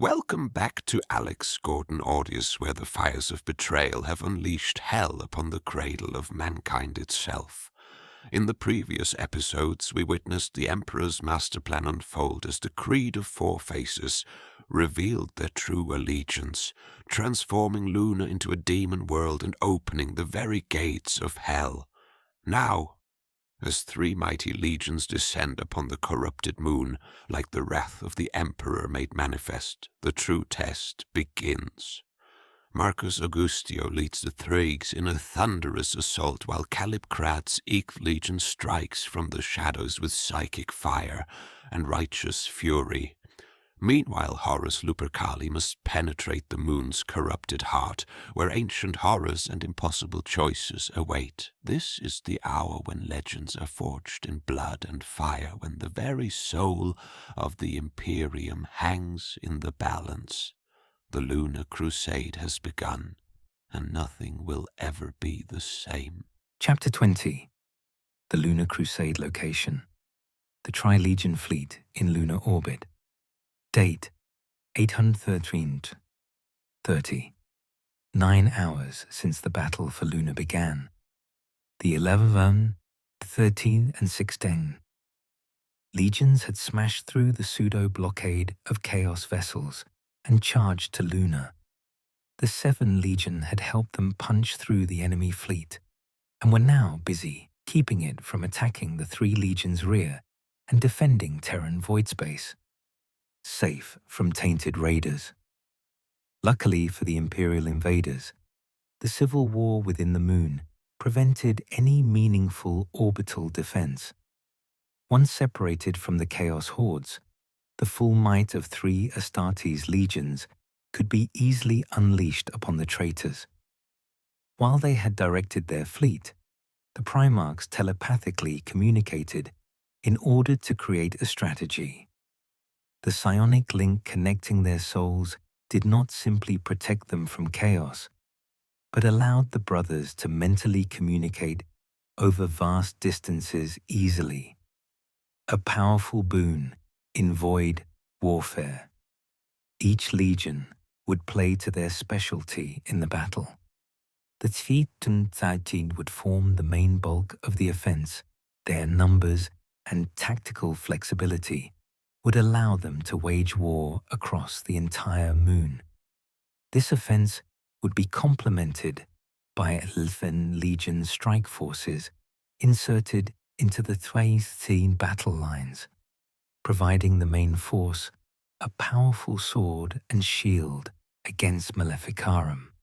Welcome back to Alex Gordon Audius, where the fires of betrayal have unleashed hell upon the cradle of mankind itself. In the previous episodes, we witnessed the Emperor's master plan unfold as the Creed of Four Faces revealed their true allegiance, transforming Lunar into a demon world and opening the very gates of hell. Now, as three mighty legions descend upon the corrupted moon, like the wrath of the Emperor made manifest, the true test begins. Marcus Augustio leads the Thrags in a thunderous assault, while Kalib Kraad's XIII Legion strikes from the shadows with psychic fire and righteous fury. Meanwhile, Horus Lupercali must penetrate the moon's corrupted heart, where ancient horrors and impossible choices await. This is the hour when legends are forged in blood and fire, when the very soul of the Imperium hangs in the balance. The Lunar Crusade has begun, and nothing will ever be the same. Chapter 20. The Lunar Crusade location. The Tri-Legion fleet in lunar orbit. Date 813-30. 9 hours since the battle for Lunar began. The 11th, 13th, and 16th. Legions had smashed through the pseudo-blockade of Chaos vessels and charged to Lunar. The 7th Legion had helped them punch through the enemy fleet and were now busy keeping it from attacking the 3 Legions' rear and defending Terran void space, safe from tainted raiders. Luckily for the Imperial invaders, the civil war within the moon prevented any meaningful orbital defense. Once separated from the Chaos hordes, the full might of 3 Astartes legions could be easily unleashed upon the traitors. While they had directed their fleet, the Primarchs telepathically communicated in order to create a strategy. The psionic link connecting their souls did not simply protect them from chaos, but allowed the brothers to mentally communicate over vast distances easily. A powerful boon in void warfare. Each legion would play to their specialty in the battle. The XIII would form the main bulk of the offense. Their numbers and tactical flexibility would allow them to wage war across the entire moon. This offense would be complemented by 11 Legion strike forces inserted into the XIII battle lines, providing the main force a powerful sword and shield against Maleficarum.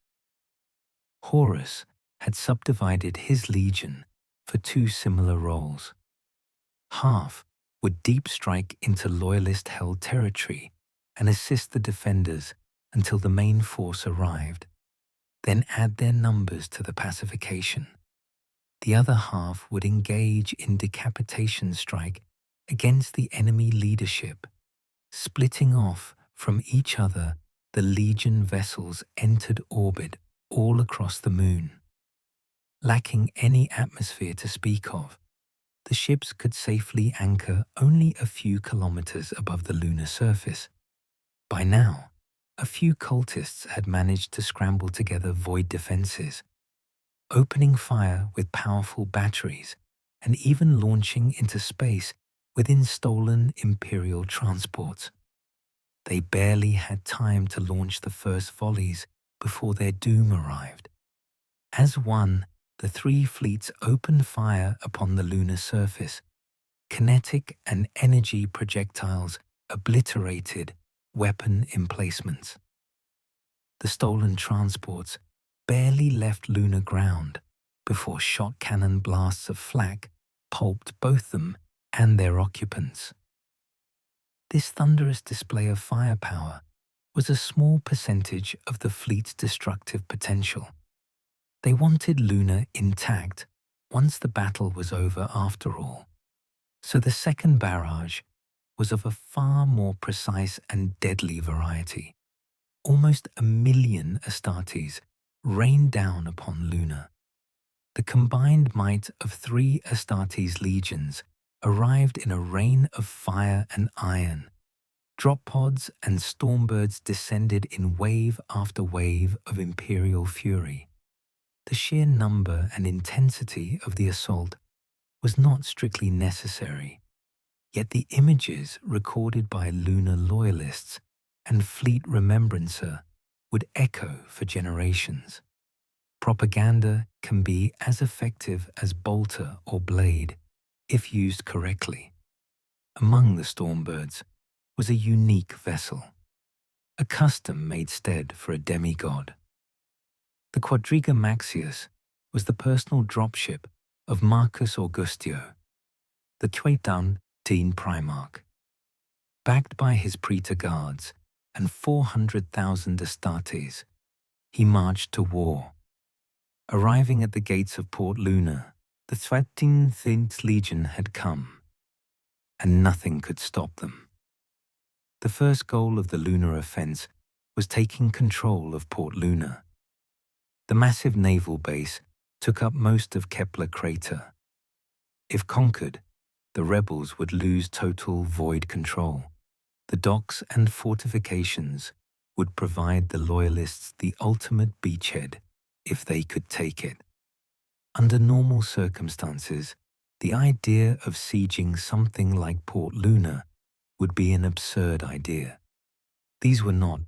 Horus had subdivided his legion for 2 similar roles. Half would deep strike into loyalist-held territory and assist the defenders until the main force arrived, then add their numbers to the pacification. The other half would engage in decapitation strike against the enemy leadership, splitting off from each other. The Legion vessels entered orbit all across the moon. Lacking any atmosphere to speak of, the ships could safely anchor only a few kilometers above the lunar surface. By now, a few cultists had managed to scramble together void defenses, opening fire with powerful batteries and even launching into space within stolen Imperial transports. They barely had time to launch the first volleys before their doom arrived. As one, the 3 fleets opened fire upon the lunar surface. Kinetic and energy projectiles obliterated weapon emplacements. The stolen transports barely left lunar ground before shot cannon blasts of flak pulped both them and their occupants. This thunderous display of firepower was a small percentage of the fleet's destructive potential. They wanted Lunar intact once the battle was over after all. So the second barrage was of a far more precise and deadly variety. Almost 1 million Astartes rained down upon Lunar. The combined might of 3 Astartes legions arrived in a rain of fire and iron, Drop pods and stormbirds descended in wave after wave of imperial fury. The sheer number and intensity of the assault was not strictly necessary, yet the images recorded by Lunar loyalists and fleet remembrancer would echo for generations. Propaganda can be as effective as bolter or blade if used correctly. Among the stormbirds was a unique vessel, a custom-made stead for a demigod. The Quadriga Maxius was the personal dropship of Marcus Augustio, the XIII Primarch. Backed by his praetor guards and 400,000 Astartes, he marched to war. Arriving at the gates of Port Lunar, the XIII Legion had come, and nothing could stop them. The first goal of the lunar offense was taking control of Port Lunar. The massive naval base took up most of Kepler Crater. If conquered, the rebels would lose total void control. The docks and fortifications would provide the loyalists the ultimate beachhead if they could take it. Under normal circumstances, the idea of sieging something like Port Lunar would be an absurd idea. These were not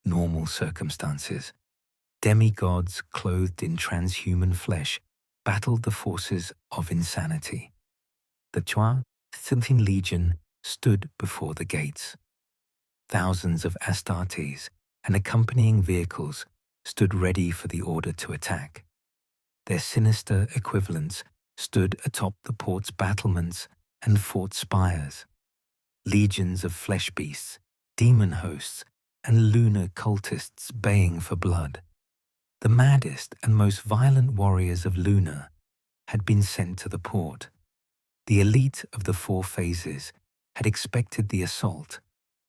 normal circumstances. Demigods clothed in transhuman flesh battled the forces of insanity. The XIII Legion stood before the gates. Thousands of Astartes and accompanying vehicles stood ready for the order to attack. Their sinister equivalents stood atop the port's battlements and fort spires. Legions of flesh beasts, demon hosts, and lunar cultists baying for blood. The maddest and most violent warriors of Lunar had been sent to the port. The elite of the four phases had expected the assault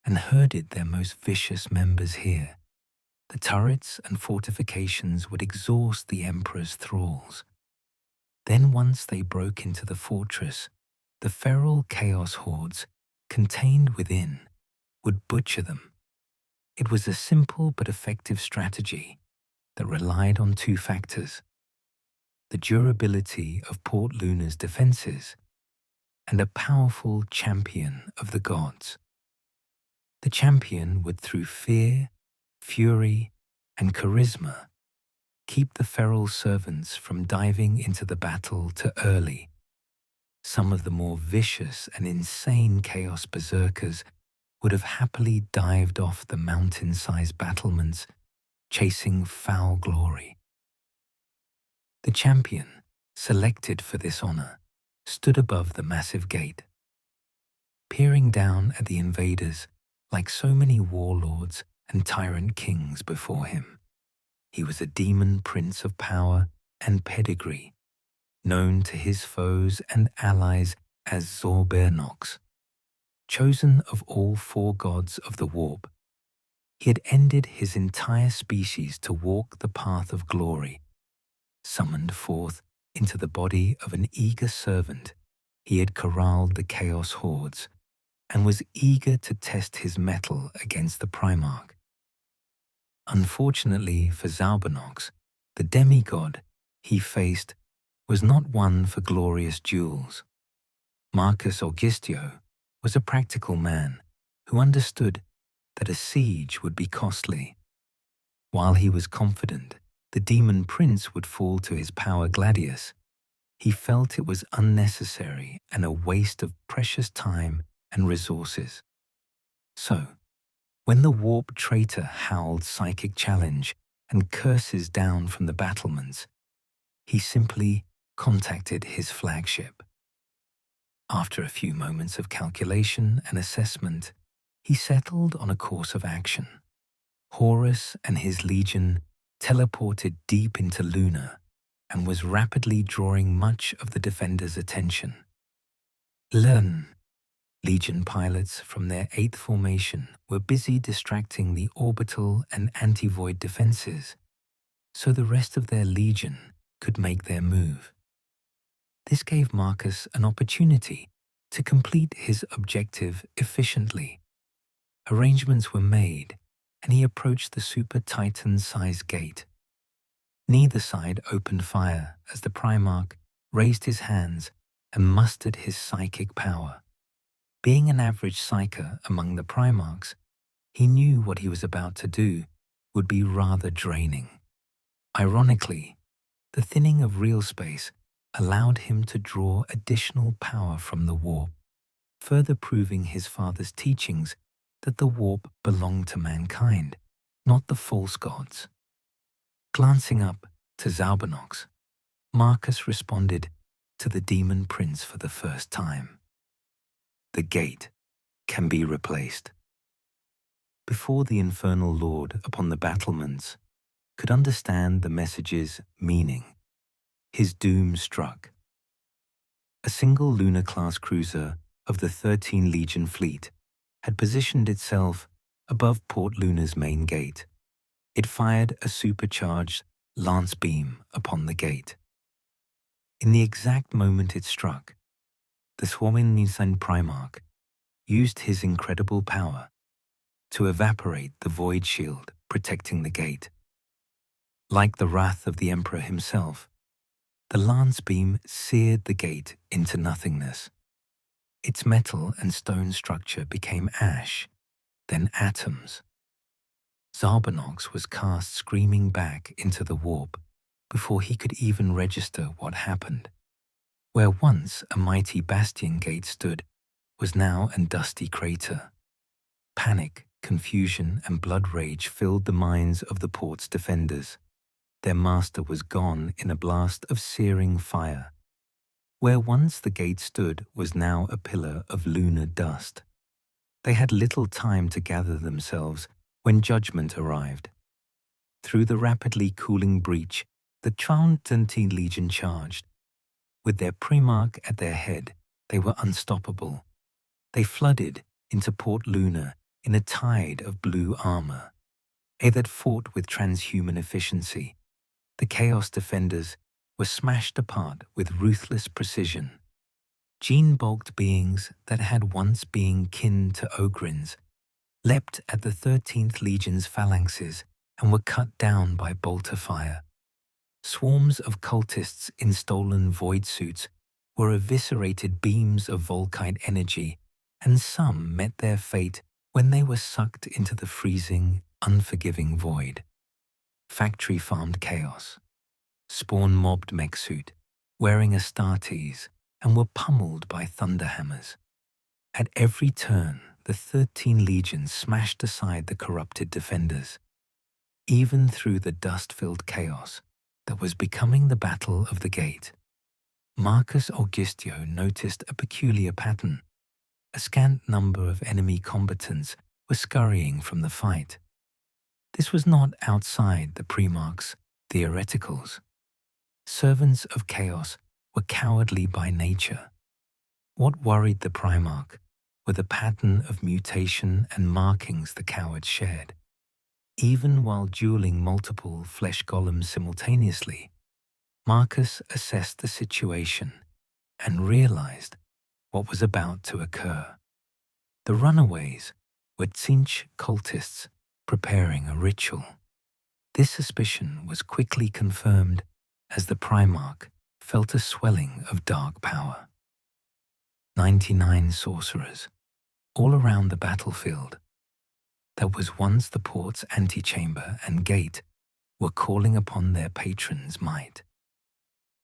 and herded their most vicious members here. The turrets and fortifications would exhaust the Emperor's thralls. Then once they broke into the fortress, the feral chaos hordes contained within would butcher them. It was a simple but effective strategy that relied on two factors: the durability of Port Lunar's defenses and a powerful champion of the gods. The champion would, through fear, fury, and charisma, keep the feral servants from diving into the battle too early. Some of the more vicious and insane chaos berserkers would have happily dived off the mountain-sized battlements, chasing foul glory. The champion, selected for this honor, stood above the massive gate. Peering down at the invaders like so many warlords and tyrant kings before him, he was a demon prince of power and pedigree, known to his foes and allies as Zorbernox. Chosen of all four gods of the warp, he had ended his entire species to walk the path of glory. Summoned forth into the body of an eager servant, he had corralled the chaos hordes and was eager to test his mettle against the Primarch. Unfortunately for Zorbernox, the demigod he faced was not one for glorious duels. Marcus Augustio was a practical man who understood that a siege would be costly. While he was confident the demon prince would fall to his power gladius, he felt it was unnecessary and a waste of precious time and resources. So, when the warp traitor howled psychic challenge and curses down from the battlements, he simply contacted his flagship. After a few moments of calculation and assessment, he settled on a course of action. Horus and his legion teleported deep into Lunar and was rapidly drawing much of the defenders' attention. Legion pilots from their 8th formation were busy distracting the orbital and anti-void defenses, so the rest of their legion could make their move. This gave Marcus an opportunity to complete his objective efficiently. Arrangements were made, and he approached the Super Titan-sized gate. Neither side opened fire as the Primarch raised his hands and mustered his psychic power. Being an average psyker among the Primarchs, he knew what he was about to do would be rather draining. Ironically, the thinning of real space allowed him to draw additional power from the warp, further proving his father's teachings that the warp belonged to mankind, not the false gods. Glancing up to Zaubernox, Marcus responded to the demon prince for the first time. The gate can be replaced. Before the infernal lord upon the battlements could understand the message's meaning, his doom struck. A single Lunar-class cruiser of the XIII Legion fleet had positioned itself above Port Lunar's main gate. It fired a supercharged lance beam upon the gate. In the exact moment it struck, the swarming Nisan Primarch used his incredible power to evaporate the void shield protecting the gate. Like the wrath of the Emperor himself, the lance beam seared the gate into nothingness. Its metal and stone structure became ash, then atoms. Zaubernox was cast screaming back into the warp before he could even register what happened. Where once a mighty bastion gate stood was now a dusty crater. Panic, confusion, and blood rage filled the minds of the port's defenders. Their master was gone in a blast of searing fire. Where once the gate stood was now a pillar of lunar dust. They had little time to gather themselves when judgment arrived. Through the rapidly cooling breach, the XIII Legion charged. With their Primarch at their head, they were unstoppable. They flooded into Port Lunar in a tide of blue armor, that fought with transhuman efficiency. The Chaos Defenders were smashed apart with ruthless precision. Gene-bulked beings that had once been kin to Ogryns leapt at the 13th Legion's phalanxes and were cut down by bolter fire. Swarms of cultists in stolen void suits were eviscerated beams of Volkite energy, and some met their fate when they were sucked into the freezing, unforgiving void. Factory-farmed chaos. Spawn-mobbed mech suit, wearing Astartes, and were pummeled by thunderhammers. At every turn, the 13 legions smashed aside the corrupted defenders. Even through the dust-filled chaos that was becoming the Battle of the Gate, Marcus Augustio noticed a peculiar pattern. A scant number of enemy combatants were scurrying from the fight. This was not outside the Primarchs' theoreticals. Servants of chaos were cowardly by nature. What worried the Primarch were the pattern of mutation and markings the cowards shared. Even while dueling multiple flesh golems simultaneously, Marcus assessed the situation and realized what was about to occur. The runaways were Tzeentch cultists preparing a ritual. This suspicion was quickly confirmed as the Primarch felt a swelling of dark power. 99 sorcerers, all around the battlefield, that was once the port's antechamber and gate, were calling upon their patron's might.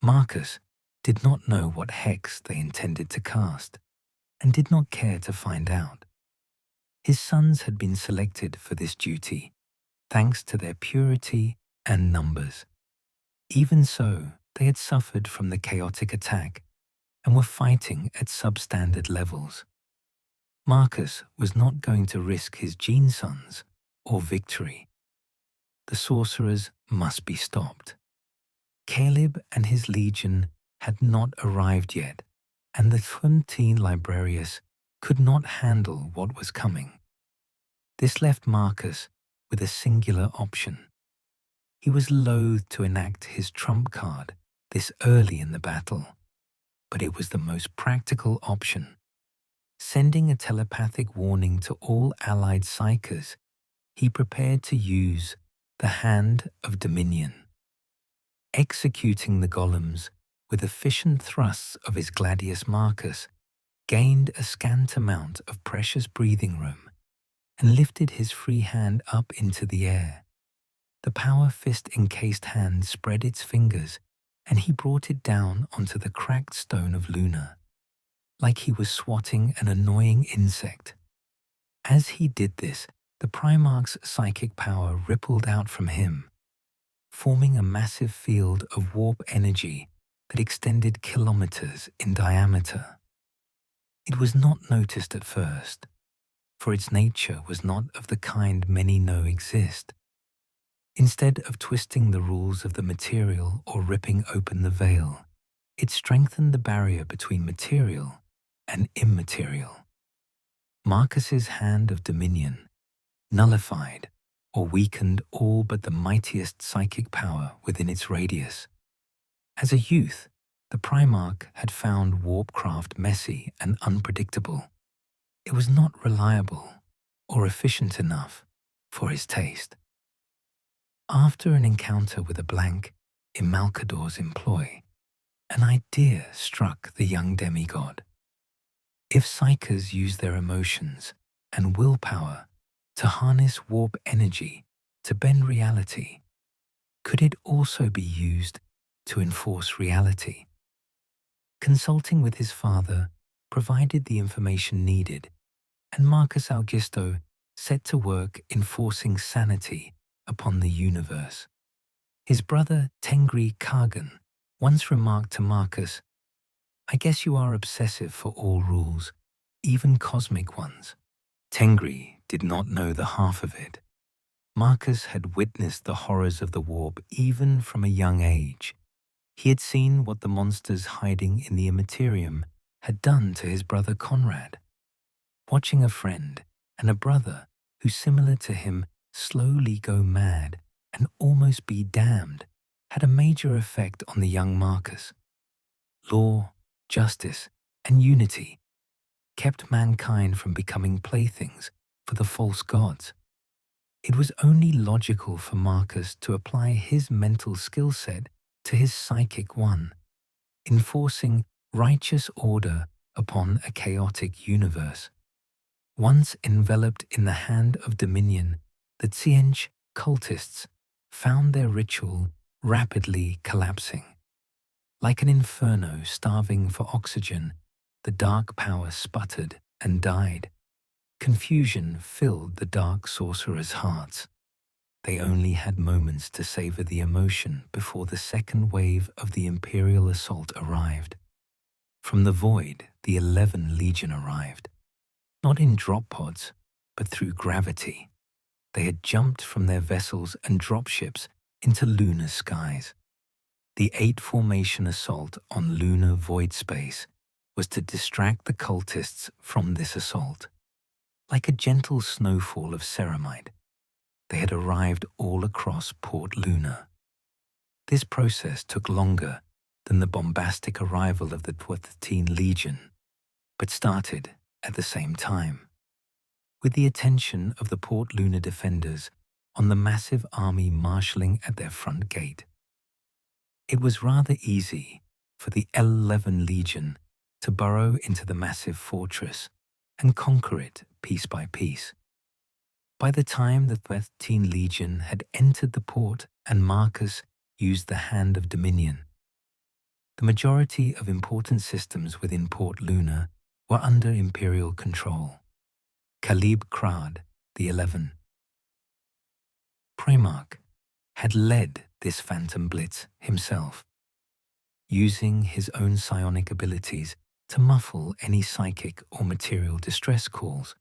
Marcus did not know what hex they intended to cast, and did not care to find out. His sons had been selected for this duty, thanks to their purity and numbers. Even so, they had suffered from the chaotic attack and were fighting at substandard levels. Marcus was not going to risk his gene sons or victory. The sorcerers must be stopped. Kalib and his legion had not arrived yet, and the XIII Librarius could not handle what was coming. This left Marcus with a singular option. He was loath to enact his trump card this early in the battle, but it was the most practical option. Sending a telepathic warning to all allied psychers, he prepared to use the Hand of Dominion. Executing the golems with efficient thrusts of his Gladius Marcus, gained a scant amount of precious breathing room and lifted his free hand up into the air. The power fist-encased hand spread its fingers, and he brought it down onto the cracked stone of Lunar, like he was swatting an annoying insect. As he did this, the Primarch's psychic power rippled out from him, forming a massive field of warp energy that extended kilometers in diameter. It was not noticed at first, for its nature was not of the kind many know exist. Instead of twisting the rules of the material or ripping open the veil, it strengthened the barrier between material and immaterial. Marcus's Hand of Dominion nullified or weakened all but the mightiest psychic power within its radius. As a youth, the Primarch had found warpcraft messy and unpredictable. It was not reliable or efficient enough for his taste. After an encounter with a blank in Malcador's employ, an idea struck the young demigod. If psychers use their emotions and willpower to harness warp energy to bend reality, could it also be used to enforce reality? Consulting with his father provided the information needed, and Marcus Augusto set to work enforcing sanity upon the universe. His brother Tengri Kagan once remarked to Marcus, "I guess you are obsessive for all rules, even cosmic ones." Tengri did not know the half of it. Marcus had witnessed the horrors of the warp even from a young age. He had seen what the monsters hiding in the Imperium had done to his brother Conrad. Watching a friend and a brother who, similar to him, slowly go mad and almost be damned had a major effect on the young Marcus. Law, justice, and unity kept mankind from becoming playthings for the false gods. It was only logical for Marcus to apply his mental skill set to his psychic one, enforcing righteous order upon a chaotic universe. Once enveloped in the Hand of Dominion, the Tsiench cultists found their ritual rapidly collapsing. Like an inferno starving for oxygen, the dark power sputtered and died. Confusion filled the dark sorcerers' hearts. They only had moments to savor the emotion before the second wave of the imperial assault arrived. From the void, the XIII Legion arrived. Not in drop pods, but through gravity. They had jumped from their vessels and dropships into lunar skies. The 8-formation assault on lunar void space was to distract the cultists from this assault. Like a gentle snowfall of ceramite, they had arrived all across Port Lunar. This process took longer than the bombastic arrival of the XIII Legion, but started at the same time, with the attention of the Port Lunar defenders on the massive army marshalling at their front gate. It was rather easy for the XI Legion to burrow into the massive fortress and conquer it piece by piece. By the time the XIII Legion had entered the port and Marcus used the Hand of Dominion, the majority of important systems within Port Lunar were under imperial control. Kalib Kraad, the 11th Primarch, had led this phantom blitz himself, using his own psionic abilities to muffle any psychic or material distress calls.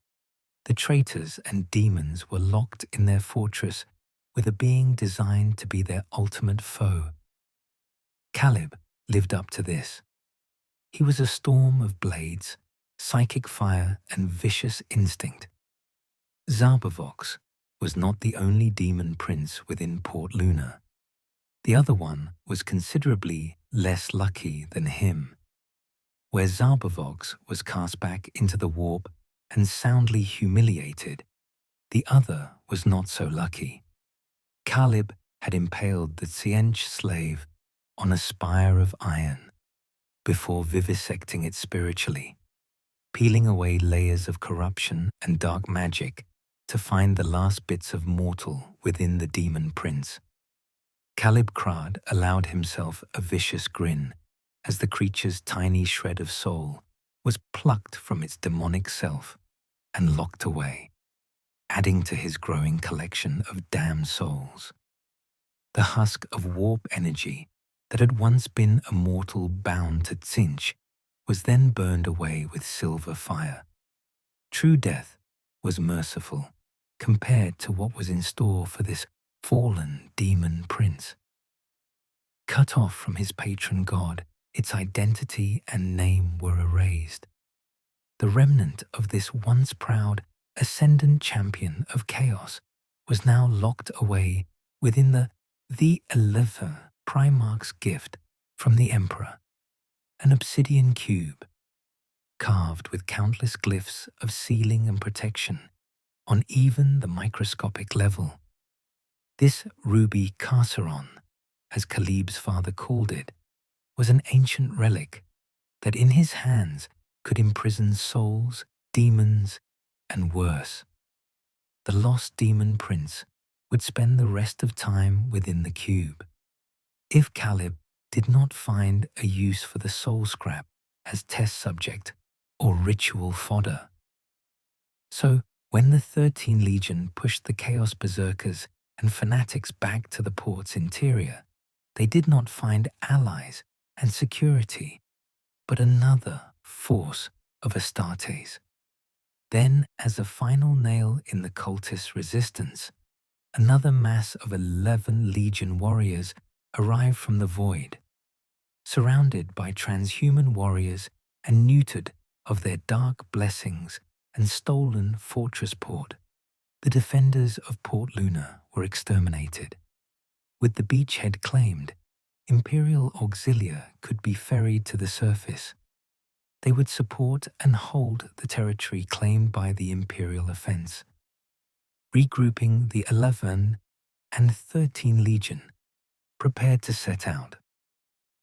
The traitors and demons were locked in their fortress with a being designed to be their ultimate foe. Kalib lived up to this. He was a storm of blades, psychic fire, and vicious instinct. Zarbavox was not the only demon prince within Port Lunar. The other one was considerably less lucky than him. where Zarbovox was cast back into the warp and soundly humiliated, the other was not so lucky. Kalib had impaled the Tzientch slave on a spire of iron before vivisecting it spiritually, peeling away layers of corruption and dark magic to find the last bits of mortal within the demon prince. Kalib Kraad allowed himself a vicious grin as the creature's tiny shred of soul was plucked from its demonic self and locked away, adding to his growing collection of damned souls. The husk of warp energy that had once been a mortal bound to Tzientch was then burned away with silver fire. True death was merciful compared to what was in store for this fallen demon prince. Cut off from his patron god, its identity and name were erased. The remnant of this once proud ascendant champion of chaos was now locked away within the XIII Primarch's gift from the Emperor, an obsidian cube, carved with countless glyphs of sealing and protection on even the microscopic level. This ruby carceron, as Kalib's father called it, was an ancient relic that in his hands could imprison souls, demons, and worse. The lost demon prince would spend the rest of time within the cube. If Kalib did not find a use for the soul scrap as test subject or ritual fodder. So when the 13 Legion pushed the Chaos Berserkers and fanatics back to the port's interior, they did not find allies and security, but another force of Astartes. Then, as a final nail in the cultist resistance, another mass of 11 Legion warriors arrived from the void, surrounded by transhuman warriors and neutered of their dark blessings and stolen fortress port. The defenders of Port Lunar were exterminated. With the beachhead claimed, Imperial auxilia could be ferried to the surface. They would support and hold the territory claimed by the Imperial offense. Regrouping the 11 and 13 Legion, prepared to set out.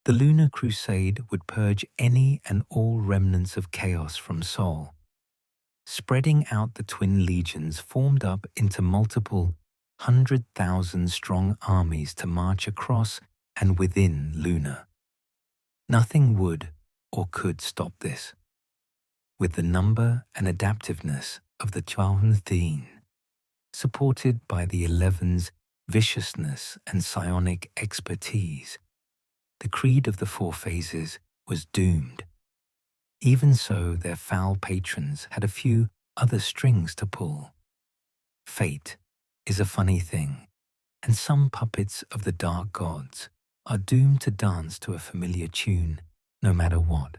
The Lunar Crusade would purge any and all remnants of chaos from Sol. Spreading out, the twin legions formed up into multiple 100,000-strong armies to march across and within Lunar. Nothing would or could stop this. With the number and adaptiveness of the 12, supported by the 11's viciousness and psionic expertise, the creed of the four phases was doomed. Even so, their foul patrons had a few other strings to pull. Fate is a funny thing, and some puppets of the dark gods are doomed to dance to a familiar tune no matter what,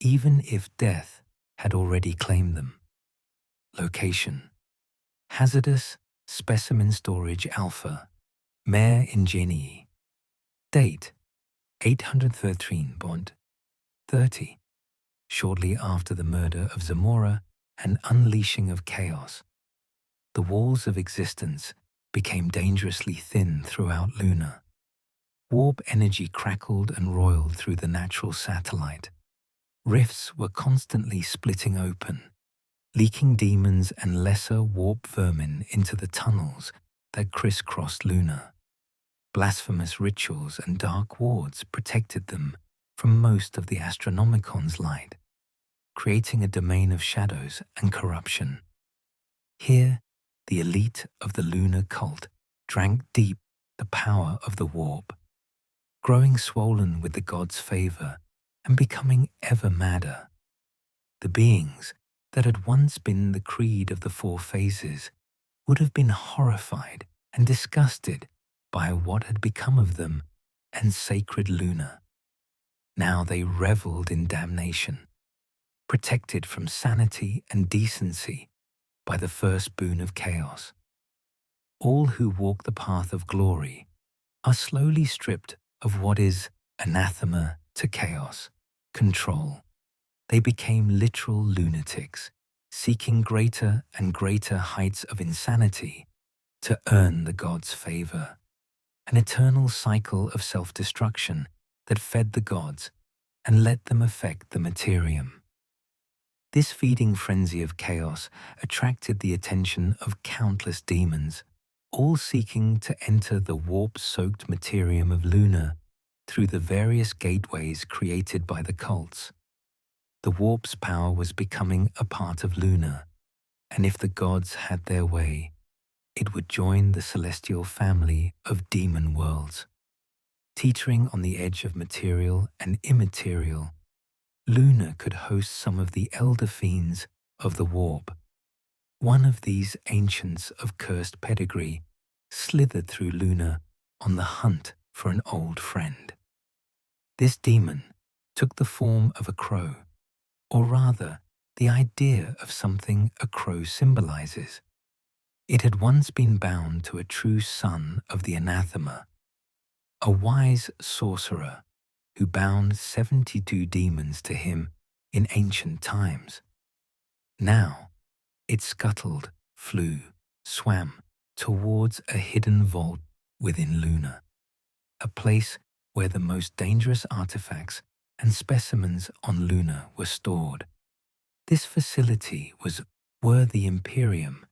even if death had already claimed them. Location: hazardous specimen storage Alpha, Mare Ingenii. Date: 813.30, shortly after the murder of Zamora and unleashing of chaos. The walls of existence became dangerously thin throughout Lunar. Warp energy crackled and roiled through the natural satellite. Rifts were constantly splitting open, leaking demons and lesser warp vermin into the tunnels that crisscrossed Lunar. Blasphemous rituals and dark wards protected them from most of the Astronomicon's light, creating a domain of shadows and corruption. Here, the elite of the Lunar cult drank deep the power of the warp, growing swollen with the gods' favor and becoming ever madder. The beings that had once been the creed of the four phases would have been horrified and disgusted by what had become of them and sacred Lunar. Now they reveled in damnation, protected from sanity and decency by the first boon of chaos. All who walk the path of glory are slowly stripped of what is anathema to chaos, control. They became literal lunatics, seeking greater and greater heights of insanity to earn the gods' favor. An eternal cycle of self-destruction that fed the gods and let them affect the materium. This feeding frenzy of chaos attracted the attention of countless demons, all seeking to enter the warp-soaked materium of Lunar through the various gateways created by the cults. The warp's power was becoming a part of Lunar, and if the gods had their way, it would join the celestial family of demon worlds. Teetering on the edge of material and immaterial, Lunar could host some of the elder fiends of the warp. One of these ancients of cursed pedigree slithered through Lunar on the hunt for an old friend. This demon took the form of a crow, or rather, the idea of something a crow symbolizes. It had once been bound to a true son of the anathema, a wise sorcerer who bound 72 demons to him in ancient times. Now, it scuttled, flew, swam towards a hidden vault within Lunar, a place where the most dangerous artifacts and specimens on Lunar were stored. This facility was where the Imperium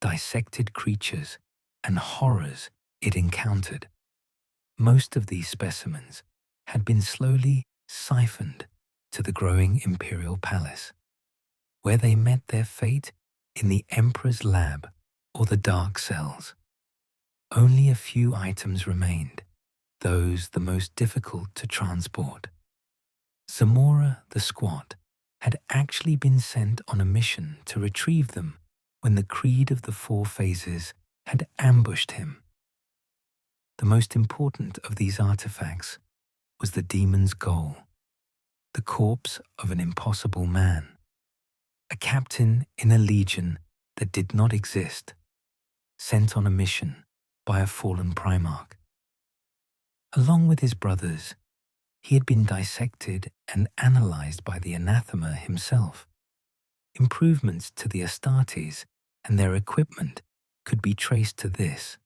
dissected creatures and horrors it encountered. Most of these specimens had been slowly siphoned to the growing imperial palace, where they met their fate in the Emperor's lab or the dark cells. Only a few items remained, those the most difficult to transport. Zamora the Squat had actually been sent on a mission to retrieve them when the Creed of the Four Phases had ambushed him. The most important of these artifacts was the demon's goal, the corpse of an impossible man, a captain in a legion that did not exist, sent on a mission by a fallen Primarch. Along with his brothers, he had been dissected and analyzed by the anathema himself. Improvements to the Astartes and their equipment could be traced to this.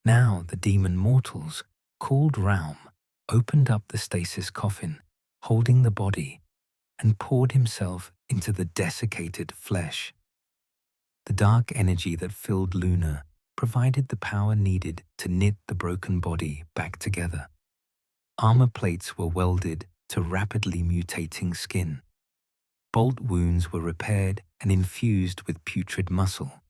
Now the demon mortals, called Raum, opened up the stasis coffin, holding the body, and poured himself into the desiccated flesh. The dark energy that filled Lunar provided the power needed to knit the broken body back together. Armor plates were welded to rapidly mutating skin. Bolt wounds were repaired and infused with putrid muscle.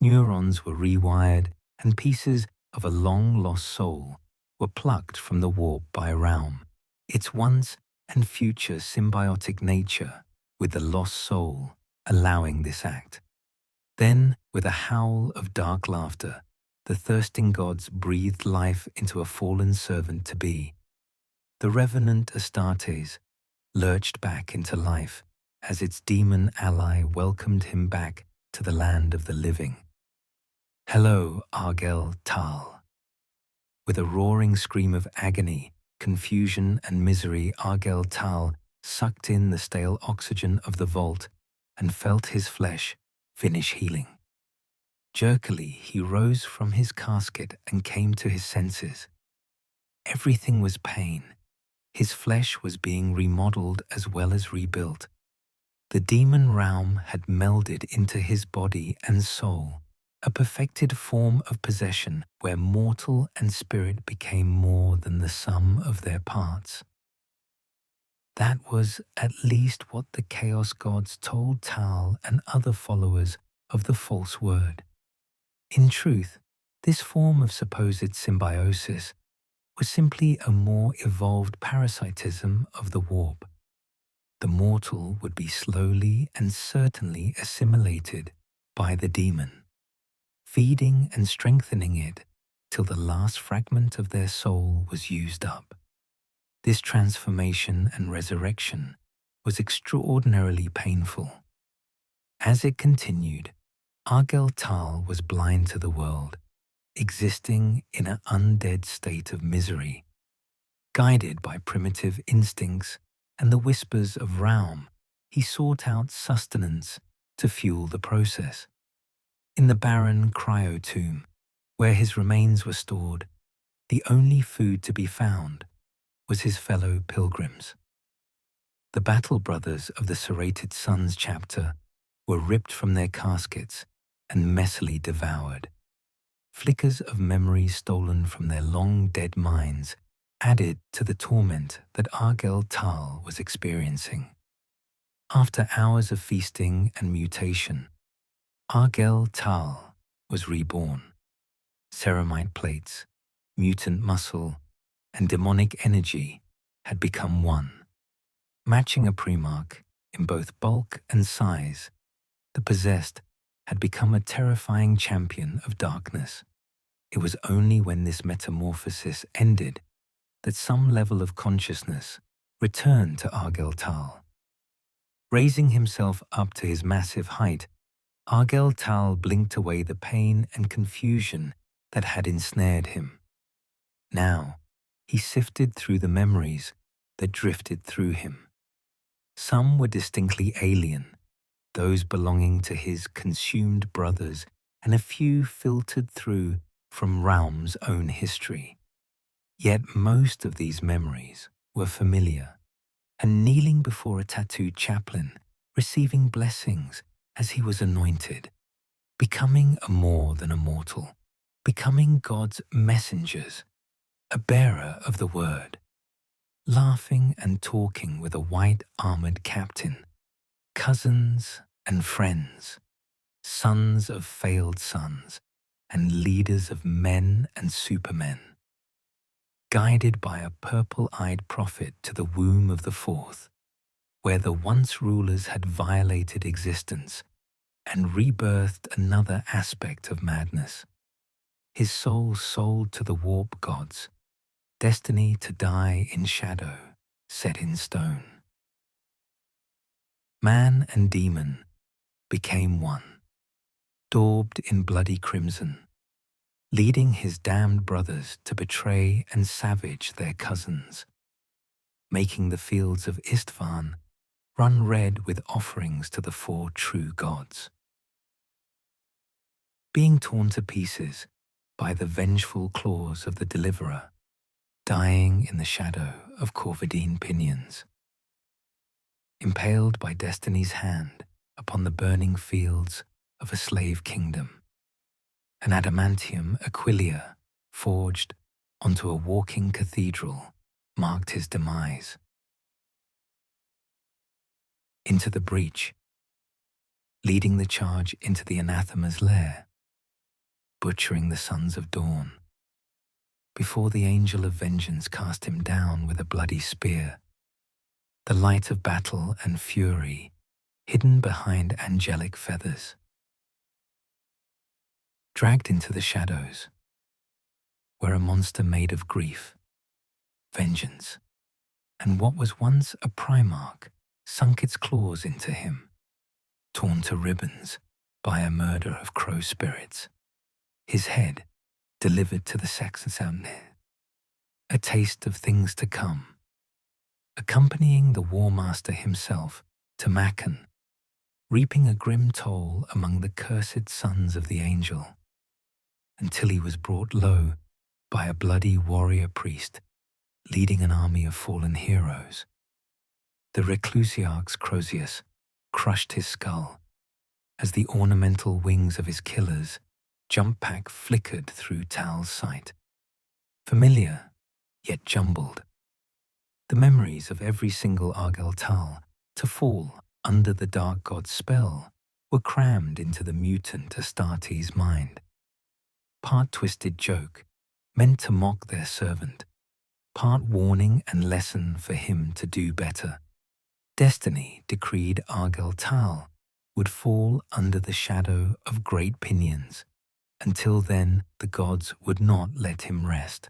Neurons were rewired, and pieces of a long-lost soul were plucked from the warp by Raum, its once and future symbiotic nature with the lost soul allowing this act. Then, with a howl of dark laughter, the thirsting gods breathed life into a fallen servant-to-be. The revenant Astartes lurched back into life as its demon ally welcomed him back to the land of the living. "Hello, Argel Tal." With a roaring scream of agony, confusion and misery, Argel Tal sucked in the stale oxygen of the vault and felt his flesh finish healing. Jerkily, he rose from his casket and came to his senses. Everything was pain. His flesh was being remodeled as well as rebuilt. The demon Raum had melded into his body and soul, a perfected form of possession where mortal and spirit became more than the sum of their parts. That was at least what the Chaos Gods told Tal and other followers of the false word. In truth, this form of supposed symbiosis was simply a more evolved parasitism of the warp. The mortal would be slowly and certainly assimilated by the demon, feeding and strengthening it till the last fragment of their soul was used up. This transformation and resurrection was extraordinarily painful. As it continued, Argel Tal was blind to the world, existing in an undead state of misery, guided by primitive instincts and the whispers of Raum, he sought out sustenance to fuel the process. In the barren cryo-tomb, where his remains were stored, the only food to be found was his fellow pilgrims. The battle brothers of the Serrated Suns chapter were ripped from their caskets and messily devoured. Flickers of memories stolen from their long-dead minds added to the torment that Argel Tal was experiencing. After hours of feasting and mutation, Argel Tal was reborn. Ceramite plates, mutant muscle, and demonic energy had become one. Matching a Primarch in both bulk and size, the possessed had become a terrifying champion of darkness. It was only when this metamorphosis ended that some level of consciousness returned to Argel Tal. Raising himself up to his massive height, Argel Tal blinked away the pain and confusion that had ensnared him. Now, he sifted through the memories that drifted through him. Some were distinctly alien, those belonging to his consumed brothers, and a few filtered through from Raum's own history. Yet most of these memories were familiar, and kneeling before a tattooed chaplain, receiving blessings as he was anointed, becoming a more than a mortal, becoming God's messengers, a bearer of the word, laughing and talking with a white-armored captain, cousins and friends, sons of failed sons, and leaders of men and supermen, guided by a purple-eyed prophet to the womb of the fourth, where the once rulers had violated existence and rebirthed another aspect of madness. His soul sold to the warp gods, destiny to die in shadow, set in stone. Man and demon became one, daubed in bloody crimson, leading his damned brothers to betray and savage their cousins, making the fields of Istvan run red with offerings to the four true gods. Being torn to pieces by the vengeful claws of the deliverer, dying in the shadow of Corvidine pinions, impaled by destiny's hand upon the burning fields of a slave kingdom, an adamantium Aquilia forged onto a walking cathedral marked his demise. Into the breach, leading the charge into the anathema's lair, butchering the sons of dawn, before the angel of vengeance cast him down with a bloody spear, the light of battle and fury hidden behind angelic feathers. Dragged into the shadows, where a monster made of grief, vengeance, and what was once a Primarch sunk its claws into him, torn to ribbons by a murder of crow spirits, his head delivered to the Saxon, a taste of things to come, accompanying the War Master himself to Makan, reaping a grim toll among the cursed sons of the angel, until he was brought low by a bloody warrior priest leading an army of fallen heroes. The Reclusiarch's Crozius crushed his skull as the ornamental wings of his killers jump pack flickered through Tal's sight. Familiar, yet jumbled. The memories of every single Argel Tal to fall under the dark god's spell were crammed into the mutant Astartes' mind. Part twisted joke, meant to mock their servant, part warning and lesson for him to do better. Destiny decreed Argel Tal would fall under the shadow of great pinions. Until then, the gods would not let him rest.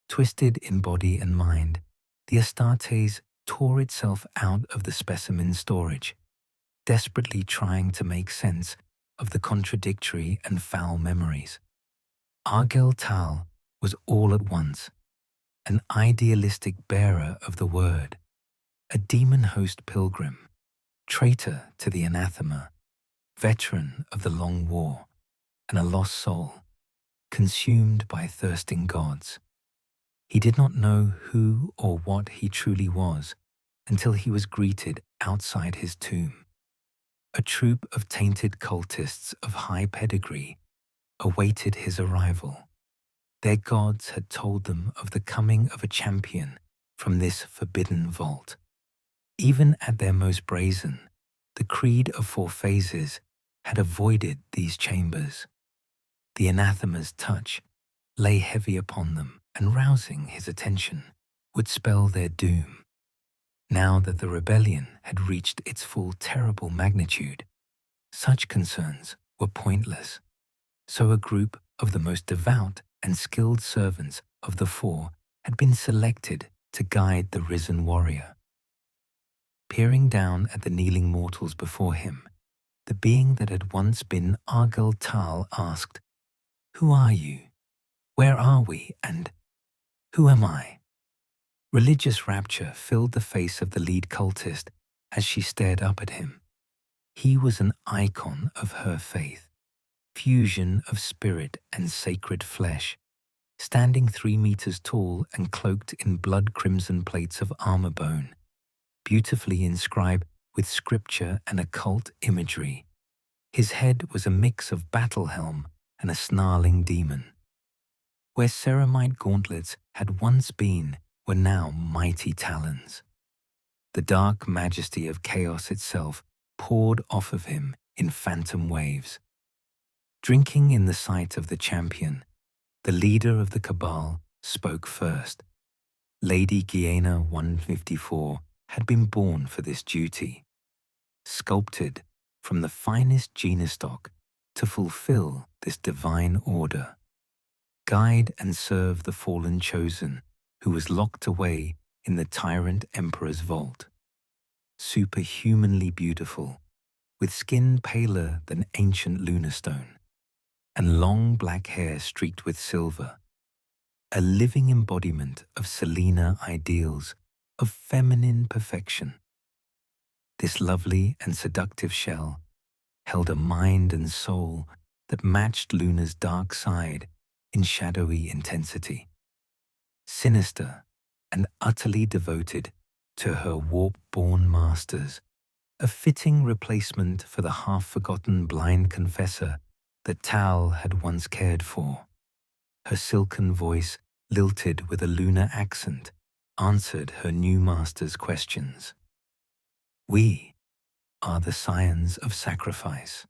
Twisted in body and mind, the Astartes tore itself out of the specimen storage, desperately trying to make sense of the contradictory and foul memories. Argel Tal was all at once an idealistic bearer of the word, a demon host pilgrim, traitor to the anathema, veteran of the long war, and a lost soul, consumed by thirsting gods. He did not know who or what he truly was until he was greeted outside his tomb. A troop of tainted cultists of high pedigree awaited his arrival. Their gods had told them of the coming of a champion from this forbidden vault. Even at their most brazen, the Creed of Four Phases had avoided these chambers. The anathema's touch lay heavy upon them, and rousing his attention would spell their doom. Now that the rebellion had reached its full terrible magnitude, such concerns were pointless. So a group of the most devout and skilled servants of the Four had been selected to guide the risen warrior. Peering down at the kneeling mortals before him, the being that had once been Argel Tal asked, "Who are you? Where are we? And who am I?" Religious rapture filled the face of the lead cultist as she stared up at him. He was an icon of her faith, fusion of spirit and sacred flesh, standing 3 meters tall and cloaked in blood-crimson plates of armor bone, beautifully inscribed with scripture and occult imagery. His head was a mix of battle helm and a snarling demon. Where ceramite gauntlets had once been were now mighty talons. The dark majesty of chaos itself poured off of him in phantom waves. Drinking in the sight of the champion, the leader of the Cabal spoke first. Lady Gienna 154 had been born for this duty, sculpted from the finest genus stock to fulfill this divine order. Guide and serve the fallen chosen who was locked away in the tyrant emperor's vault. Superhumanly beautiful, with skin paler than ancient lunar stone, and long black hair streaked with silver, a living embodiment of Selena ideals of feminine perfection. This lovely and seductive shell held a mind and soul that matched Lunar's dark side in shadowy intensity. Sinister and utterly devoted to her warp-born masters, a fitting replacement for the half-forgotten blind confessor that Tal had once cared for. Her silken voice, lilted with a lunar accent, answered her new master's questions. "We are the Scions of Sacrifice,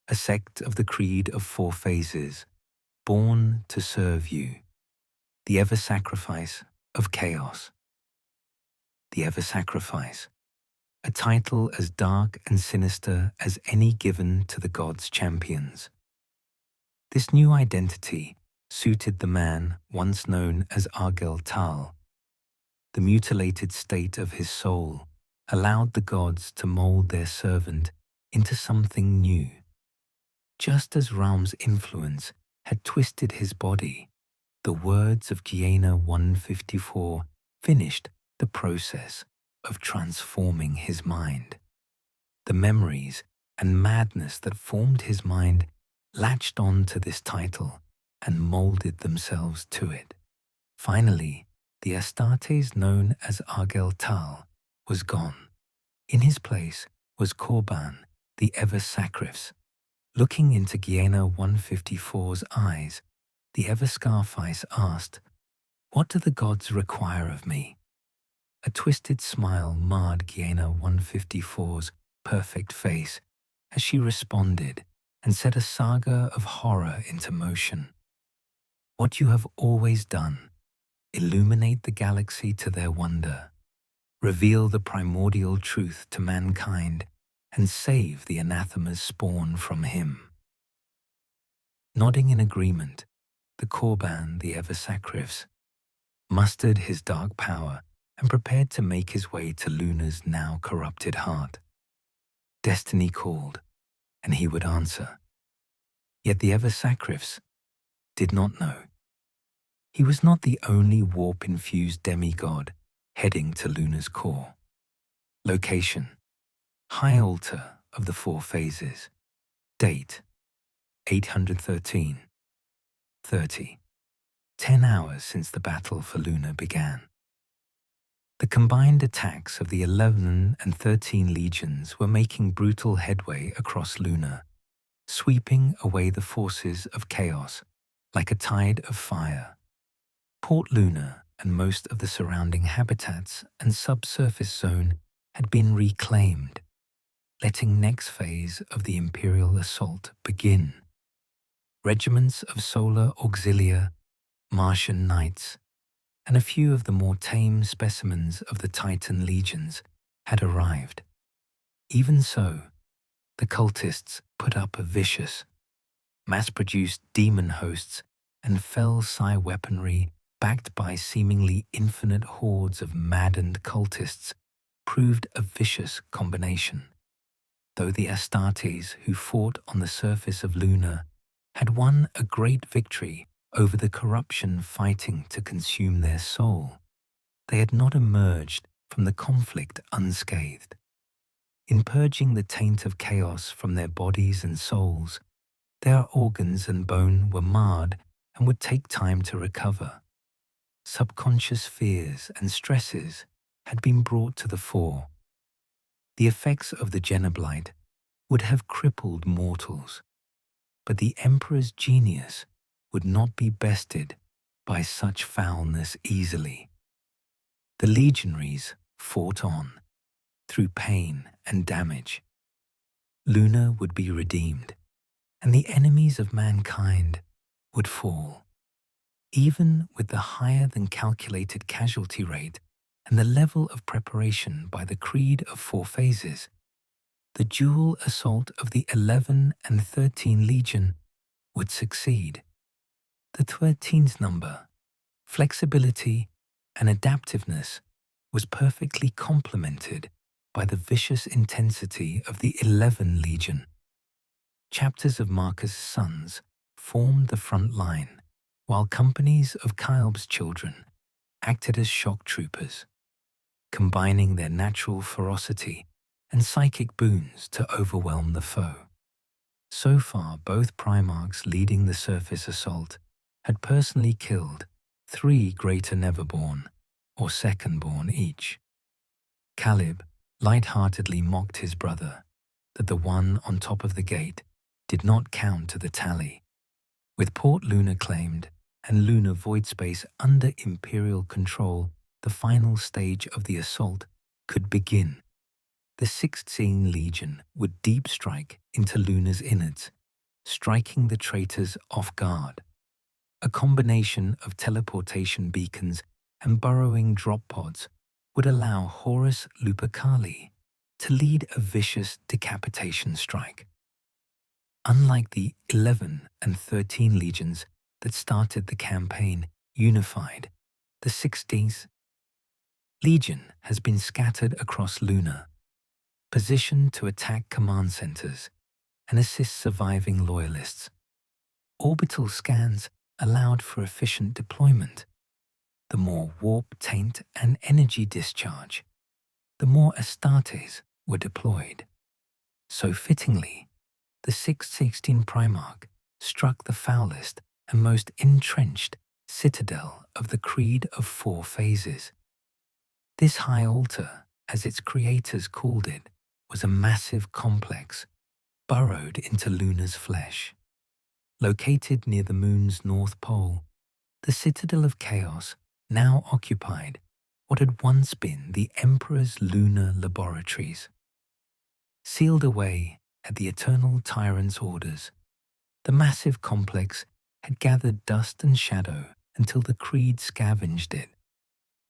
a sect of the Creed of Four Phases, born to serve you, the ever-sacrifice of chaos." The ever-sacrifice, a title as dark and sinister as any given to the gods' champions. This new identity suited the man once known as Argel Tal. The mutilated state of his soul allowed the gods to mold their servant into something new. Just as Raum's influence had twisted his body, the words of Gienna 154 finished the process of transforming his mind. The memories and madness that formed his mind latched on to this title and molded themselves to it. Finally, the Astartes known as Argel Tal was gone. In his place was Korban, the ever-sacrifice. Looking into Gienna 154's eyes, the ever-scarfice asked, "What do the gods require of me?" A twisted smile marred Gienna 154's perfect face as she responded and set a saga of horror into motion. "What you have always done, illuminate the galaxy to their wonder, reveal the primordial truth to mankind, and save the anathema's spawn from him." Nodding in agreement, the Korban, the ever-sacrifice, mustered his dark power and prepared to make his way to Lunar's now corrupted heart. Destiny called, and he would answer. Yet the ever-sacrifice did not know. He was not the only warp-infused demigod heading to Lunar's core. Location: High Altar of the Four Phases. Date: 813. 30. 10 hours since the battle for Lunar began. The combined attacks of the 11 and 13 legions were making brutal headway across Lunar, sweeping away the forces of chaos like a tide of fire. Port Lunar and most of the surrounding habitats and subsurface zone had been reclaimed, letting next phase of the Imperial assault begin. Regiments of solar auxilia, Martian knights, and a few of the more tame specimens of the Titan legions had arrived. Even so, the cultists put up a vicious, mass-produced demon hosts and fell psi weaponry backed by seemingly infinite hordes of maddened cultists proved a vicious combination. Though the Astartes who fought on the surface of Lunar had won a great victory over the corruption fighting to consume their soul, they had not emerged from the conflict unscathed. In purging the taint of chaos from their bodies and souls, their organs and bone were marred and would take time to recover. Subconscious fears and stresses had been brought to the fore. The effects of the Genoblite would have crippled mortals, but the Emperor's genius would not be bested by such foulness easily. The legionaries fought on, through pain and damage. Lunar would be redeemed, and the enemies of mankind would fall. Even with the higher-than-calculated casualty rate and the level of preparation by the Creed of Four Phases, the dual assault of the 11 and 13 Legion would succeed. The 13's number, flexibility, and adaptiveness was perfectly complemented by the vicious intensity of the 11 Legion. Chapters of Marcus' sons formed the front line, while companies of Kalib's children acted as shock troopers, combining their natural ferocity and psychic boons to overwhelm the foe. So far, both Primarchs leading the surface assault had personally killed 3 Greater Neverborn, or Secondborn each. Kalib light-heartedly mocked his brother that the one on top of the gate did not count to the tally. With Port Lunar claimed and Lunar void space under Imperial control, the final stage of the assault could begin. The XIII Legion would deep strike into Lunar's innards, striking the traitors off guard. A combination of teleportation beacons and burrowing drop pods would allow Horus Lupercali to lead a vicious decapitation strike. Unlike the 11 and 13 legions that started the campaign unified, the 16th Legion has been scattered across Lunar, positioned to attack command centers and assist surviving loyalists. Orbital scans allowed for efficient deployment. The more warp, taint, and energy discharge, the more Astartes were deployed. So fittingly, the 616 Primarch struck the foulest and most entrenched citadel of the Creed of Four Phases. This high altar, as its creators called it, was a massive complex burrowed into Lunar's flesh. Located near the moon's north pole, the Citadel of Chaos now occupied what had once been the Emperor's lunar laboratories. Sealed away at the Eternal Tyrant's orders, the massive complex had gathered dust and shadow until the Creed scavenged it.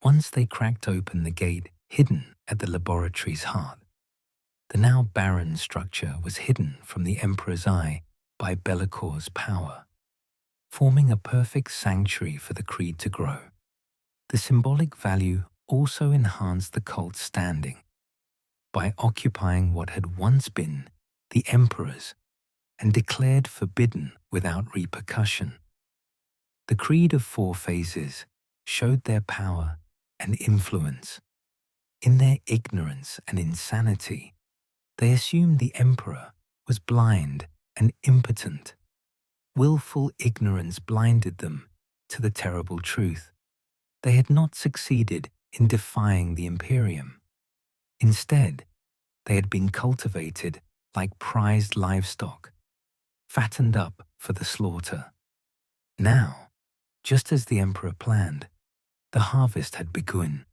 Once they cracked open the gate hidden at the laboratory's heart, the now barren structure was hidden from the Emperor's eye by Bellicor's power, forming a perfect sanctuary for the Creed to grow. The symbolic value also enhanced the cult's standing by occupying what had once been the Emperor's and declared forbidden without repercussion. The Creed of Four Phases showed their power and influence. In their ignorance and insanity, they assumed the emperor was blind and impotent. Willful ignorance blinded them to the terrible truth. They had not succeeded in defying the Imperium. Instead, they had been cultivated like prized livestock, fattened up for the slaughter. Now, just as the emperor planned, the harvest had begun.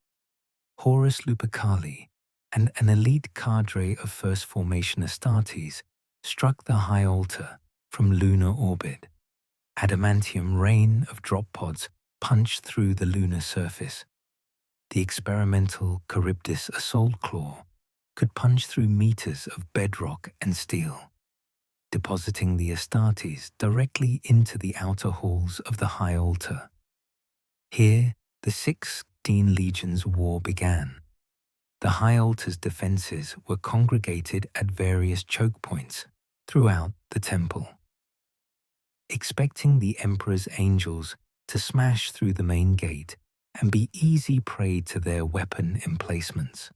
Horus Lupercali and an elite cadre of First Formation Astartes struck the high altar from lunar orbit. Adamantium rain of drop pods punched through the lunar surface. The experimental Charybdis assault claw could punch through meters of bedrock and steel, depositing the Astartes directly into the outer halls of the high altar. Here, the XIII Legion's war began. The high altar's defenses were congregated at various choke points throughout the temple. Expecting the Emperor's angels to smash through the main gate and be easy prey to their weapon emplacements.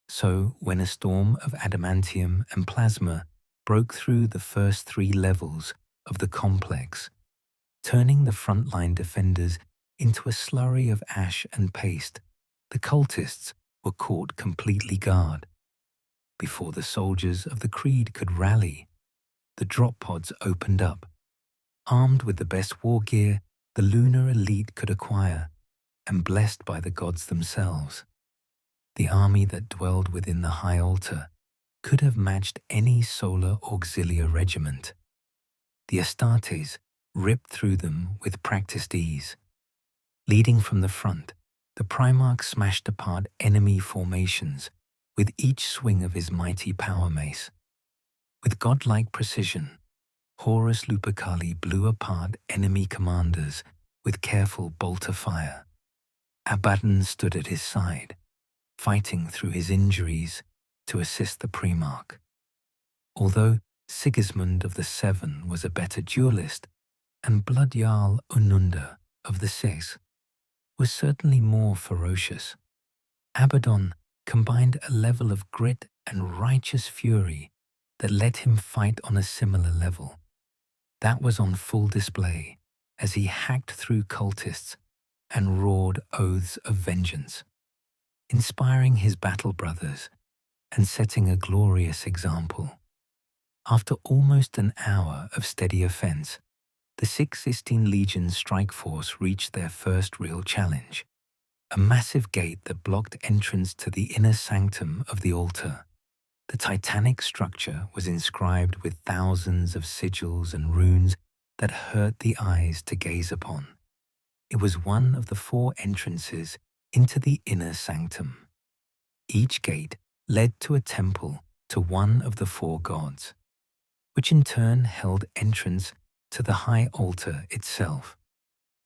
So, when a storm of adamantium and plasma broke through the first 3 levels of the complex, turning the frontline defenders into a slurry of ash and paste, the cultists were caught completely guard. Before the soldiers of the Creed could rally, the drop pods opened up. Armed with the best war gear the lunar elite could acquire, and blessed by the gods themselves, the army that dwelled within the high altar could have matched any solar auxilia regiment. The Astartes ripped through them with practiced ease. Leading from the front, the Primarch smashed apart enemy formations with each swing of his mighty power mace. With godlike precision, Horus Lupercali blew apart enemy commanders with careful bolter fire. Abaddon stood at his side, fighting through his injuries to assist the Primarch. Although Sigismund of the Seven was a better duelist, and Blood Jarl Onunda of the Six was certainly more ferocious, Abaddon combined a level of grit and righteous fury that let him fight on a similar level. That was on full display as he hacked through cultists and roared oaths of vengeance, inspiring his battle brothers and setting a glorious example. After almost an hour of steady offense, the XIII Legion strike force reached their first real challenge, a massive gate that blocked entrance to the inner sanctum of the altar. The titanic structure was inscribed with thousands of sigils and runes that hurt the eyes to gaze upon. It was one of the 4 entrances into the inner sanctum. Each gate led to a temple to one of the 4 gods, which in turn held entrance to the high altar itself.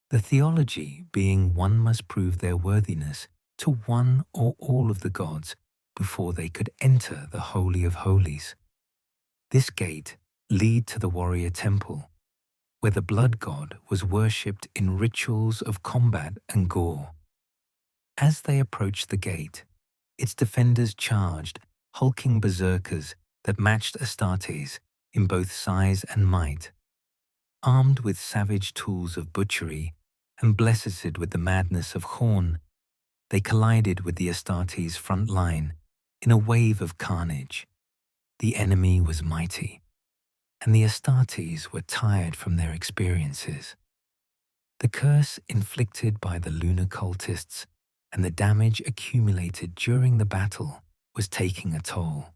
The theology being one must prove their worthiness to one or all of the gods before they could enter the Holy of Holies. This gate led to the warrior temple, where the blood god was worshipped in rituals of combat and gore. As they approached the gate, its defenders charged hulking berserkers that matched Astartes in both size and might. Armed with savage tools of butchery and blessed with the madness of Horn, they collided with the Astartes' front line in a wave of carnage. The enemy was mighty, and the Astartes were tired from their experiences. The curse inflicted by the lunar cultists and the damage accumulated during the battle was taking a toll.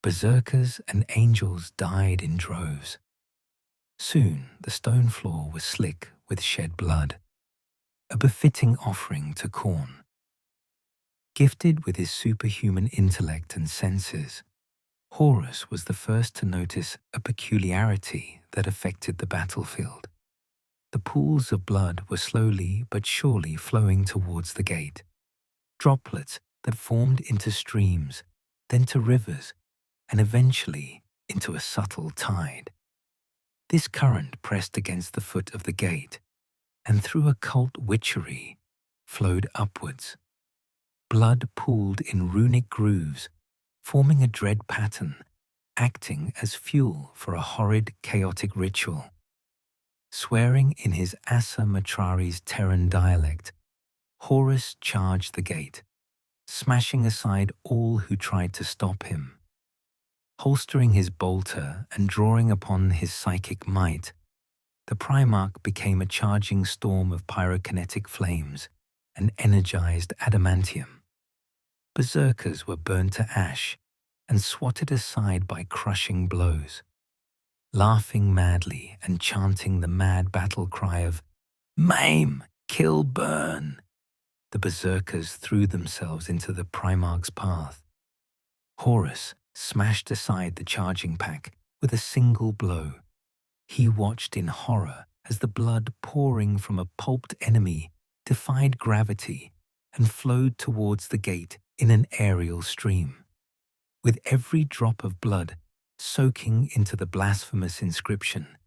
Berserkers and angels died in droves. Soon the stone floor was slick with shed blood, a befitting offering to Khorne. Gifted with his superhuman intellect and senses, Horus was the first to notice a peculiarity that affected the battlefield. The pools of blood were slowly but surely flowing towards the gate, droplets that formed into streams, then to rivers, and eventually into a subtle tide. This current pressed against the foot of the gate, and through occult witchery, flowed upwards. blood pooled in runic grooves, forming a dread pattern, acting as fuel for a horrid, chaotic ritual. Swearing in his Assa Matrari's Terran dialect, Horus charged the gate, smashing aside all who tried to stop him. Holstering his bolter and drawing upon his psychic might, the Primarch became a charging storm of pyrokinetic flames and energized adamantium. Berserkers were burned to ash and swatted aside by crushing blows. Laughing madly and chanting the mad battle cry of "Maim, kill, burn," the Berserkers threw themselves into the Primarch's path. Horus smashed aside the charging pack with a single blow. He watched in horror as the blood pouring from a pulped enemy defied gravity and flowed towards the gate in an aerial stream. With every drop of blood soaking into the blasphemous inscription,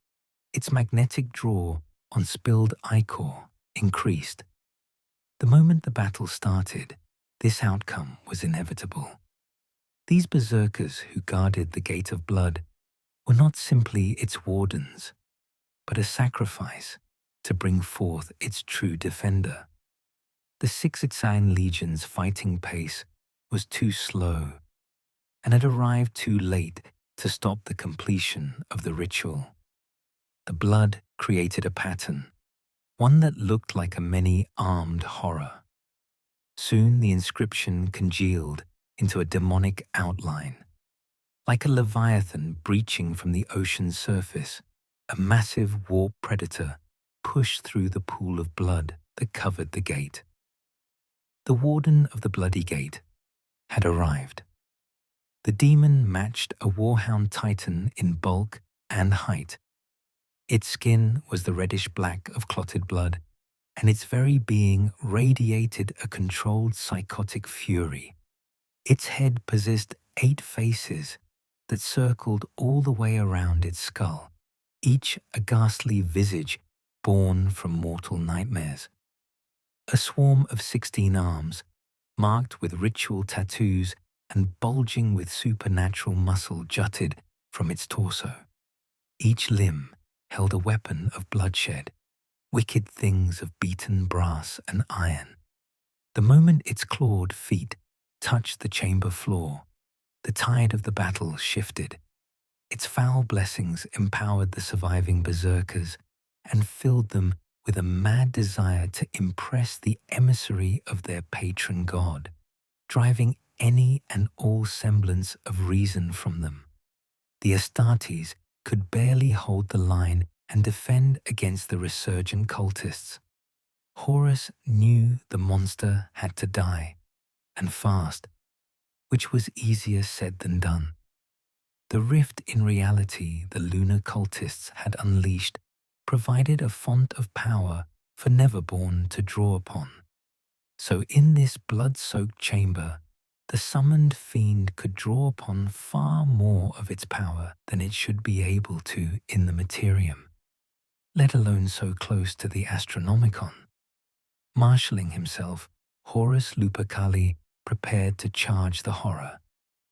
its magnetic draw on spilled ichor increased. The moment the battle started, this outcome was inevitable. These berserkers who guarded the Gate of Blood were not simply its wardens, but a sacrifice to bring forth its true defender. The XIII Legion's fighting pace was too slow and had arrived too late to stop the completion of the ritual. The blood created a pattern, one that looked like a many-armed horror. Soon the inscription congealed into a demonic outline. Like a leviathan breaching from the ocean's surface, a massive warp predator pushed through the pool of blood that covered the gate. The warden of the Bloody Gate had arrived. The demon matched a warhound titan in bulk and height. Its skin was the reddish-black of clotted blood, and its very being radiated a controlled psychotic fury. Its head possessed 8 faces that circled all the way around its skull, each a ghastly visage born from mortal nightmares. A swarm of 16 arms, marked with ritual tattoos and bulging with supernatural muscle, jutted from its torso. Each limb held a weapon of bloodshed, wicked things of beaten brass and iron. The moment its clawed feet touched the chamber floor, the tide of the battle shifted. Its foul blessings empowered the surviving berserkers and filled them with a mad desire to impress the emissary of their patron god, driving any and all semblance of reason from them. The Astartes could barely hold the line and defend against the resurgent cultists. Horus knew the monster had to die, and fast, which was easier said than done. The rift in reality the lunar cultists had unleashed provided a font of power for Neverborn to draw upon. So in this blood-soaked chamber, the summoned fiend could draw upon far more of its power than it should be able to in the Materium, let alone so close to the Astronomicon. Marshalling himself, Horus Lupercali prepared to charge the horror,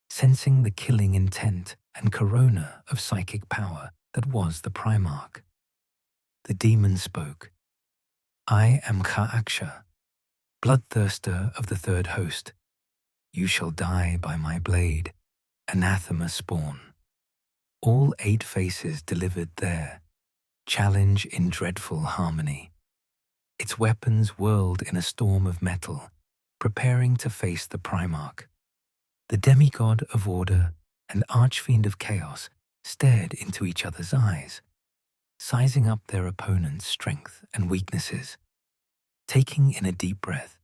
sensing the killing intent and corona of psychic power that was the Primarch. The demon spoke. "I am Kha'aksha, bloodthirster of the third host. You shall die by my blade, anathema spawn." All 8 faces delivered their challenge in dreadful harmony. Its weapons whirled in a storm of metal, preparing to face the Primarch. The demigod of order and archfiend of chaos stared into each other's eyes, sizing up their opponent's strength and weaknesses. Taking in a deep breath,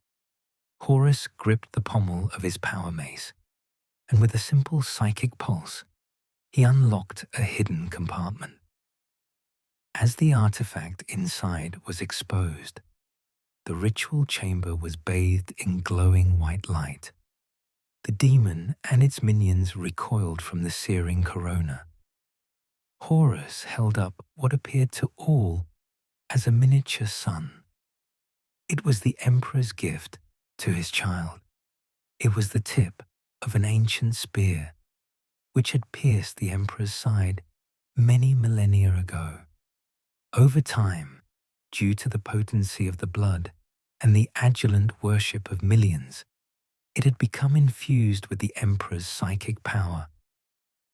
Horus gripped the pommel of his power mace, and with a simple psychic pulse, he unlocked a hidden compartment. As the artifact inside was exposed, the ritual chamber was bathed in glowing white light. The demon and its minions recoiled from the searing corona. Horus held up what appeared to all as a miniature sun. It was the Emperor's gift to his child. It was the tip of an ancient spear which had pierced the Emperor's side many millennia ago. Over time, due to the potency of the blood and the adulant worship of millions, it had become infused with the Emperor's psychic power.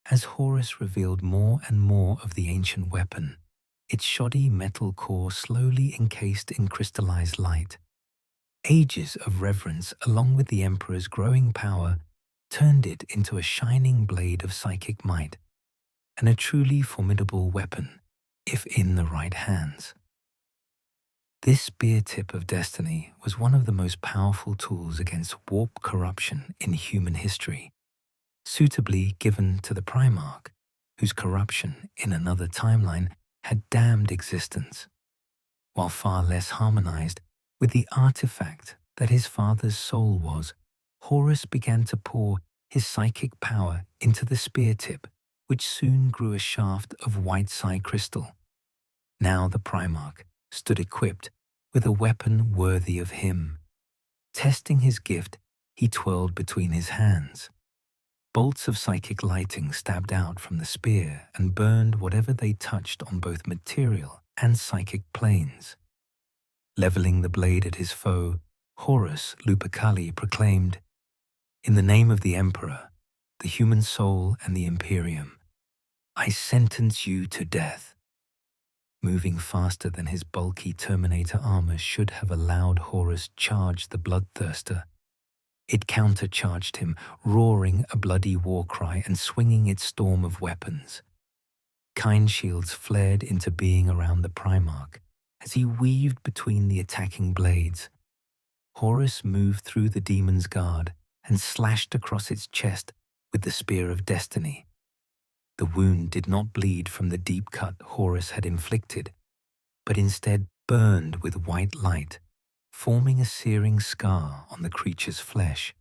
As Horus revealed more and more of the ancient weapon, its shoddy metal core slowly encased in crystallized light. Ages of reverence, along with the Emperor's growing power, turned it into a shining blade of psychic might, and a truly formidable weapon, if in the right hands. This spear tip of destiny was one of the most powerful tools against warp corruption in human history, suitably given to the Primarch, whose corruption in another timeline had damned existence, while far less harmonized with the artifact that his father's soul was. Horus began to pour his psychic power into the spear tip, which soon grew a shaft of white psi crystal. Now the Primarch stood equipped with a weapon worthy of him. Testing his gift, he twirled between his hands. Bolts of psychic lighting stabbed out from the spear and burned whatever they touched on both material and psychic planes. Leveling the blade at his foe, Horus Lupercali proclaimed, "In the name of the Emperor, the human soul and the Imperium, I sentence you to death." Moving faster than his bulky Terminator armor should have allowed Horus charge the bloodthirster, it countercharged him, roaring a bloody war cry and swinging its storm of weapons. Kind shields flared into being around the Primarch as he weaved between the attacking blades. Horus moved through the demon's guard and slashed across its chest with the Spear of Destiny. The wound did not bleed from the deep cut Horus had inflicted, but instead burned with white light, forming a searing scar on the creature's flesh.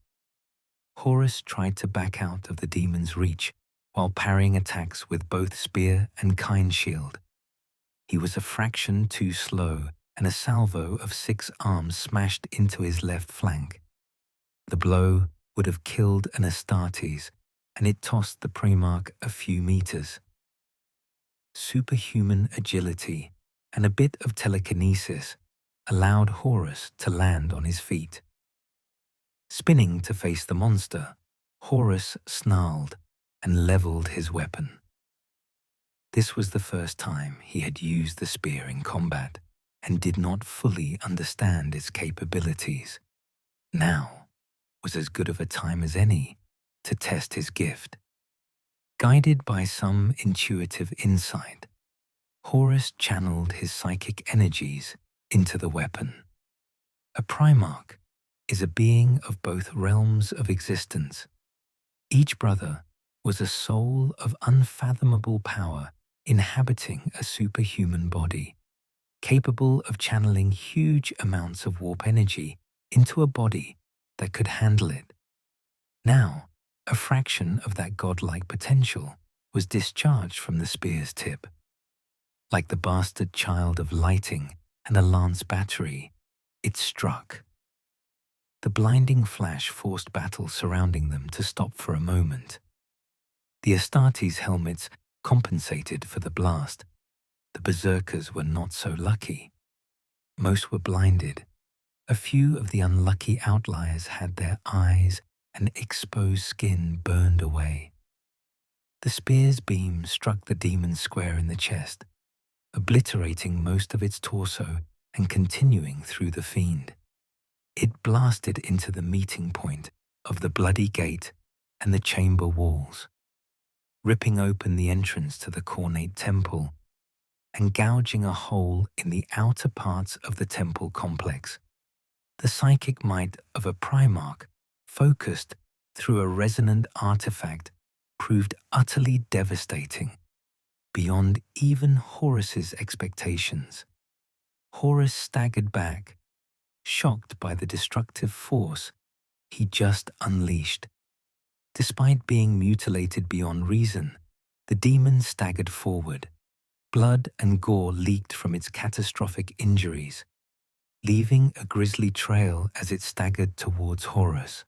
Horus tried to back out of the demon's reach while parrying attacks with both spear and kind shield. He was a fraction too slow, and a salvo of 6 arms smashed into his left flank. The blow would have killed an Astartes, and it tossed the Primarch a few meters. Superhuman agility and a bit of telekinesis allowed Horus to land on his feet. Spinning to face the monster, Horus snarled and leveled his weapon. This was the first time he had used the spear in combat and did not fully understand its capabilities. Now was as good of a time as any to test his gift. Guided by some intuitive insight, Horus channeled his psychic energies into the weapon. A Primarch is a being of both realms of existence. Each brother was a soul of unfathomable power inhabiting a superhuman body, capable of channeling huge amounts of warp energy into a body that could handle it. Now, a fraction of that godlike potential was discharged from the spear's tip. Like the bastard child of lighting and a lance battery, it struck. The blinding flash forced battle surrounding them to stop for a moment. The Astartes helmets compensated for the blast. The berserkers were not so lucky. Most were blinded. A few of the unlucky outliers had their eyes and exposed skin burned away. The spear's beam struck the demon square in the chest, obliterating most of its torso and continuing through the fiend. It blasted into the meeting point of the bloody gate and the chamber walls, ripping open the entrance to the cornate temple and gouging a hole in the outer parts of the temple complex. The psychic might of a Primarch, focused through a resonant artifact, proved utterly devastating, beyond even Horus's expectations. Horus staggered back, shocked by the destructive force he just unleashed. Despite being mutilated beyond reason, the demon staggered forward. Blood and gore leaked from its catastrophic injuries, leaving a grisly trail as it staggered towards Horus.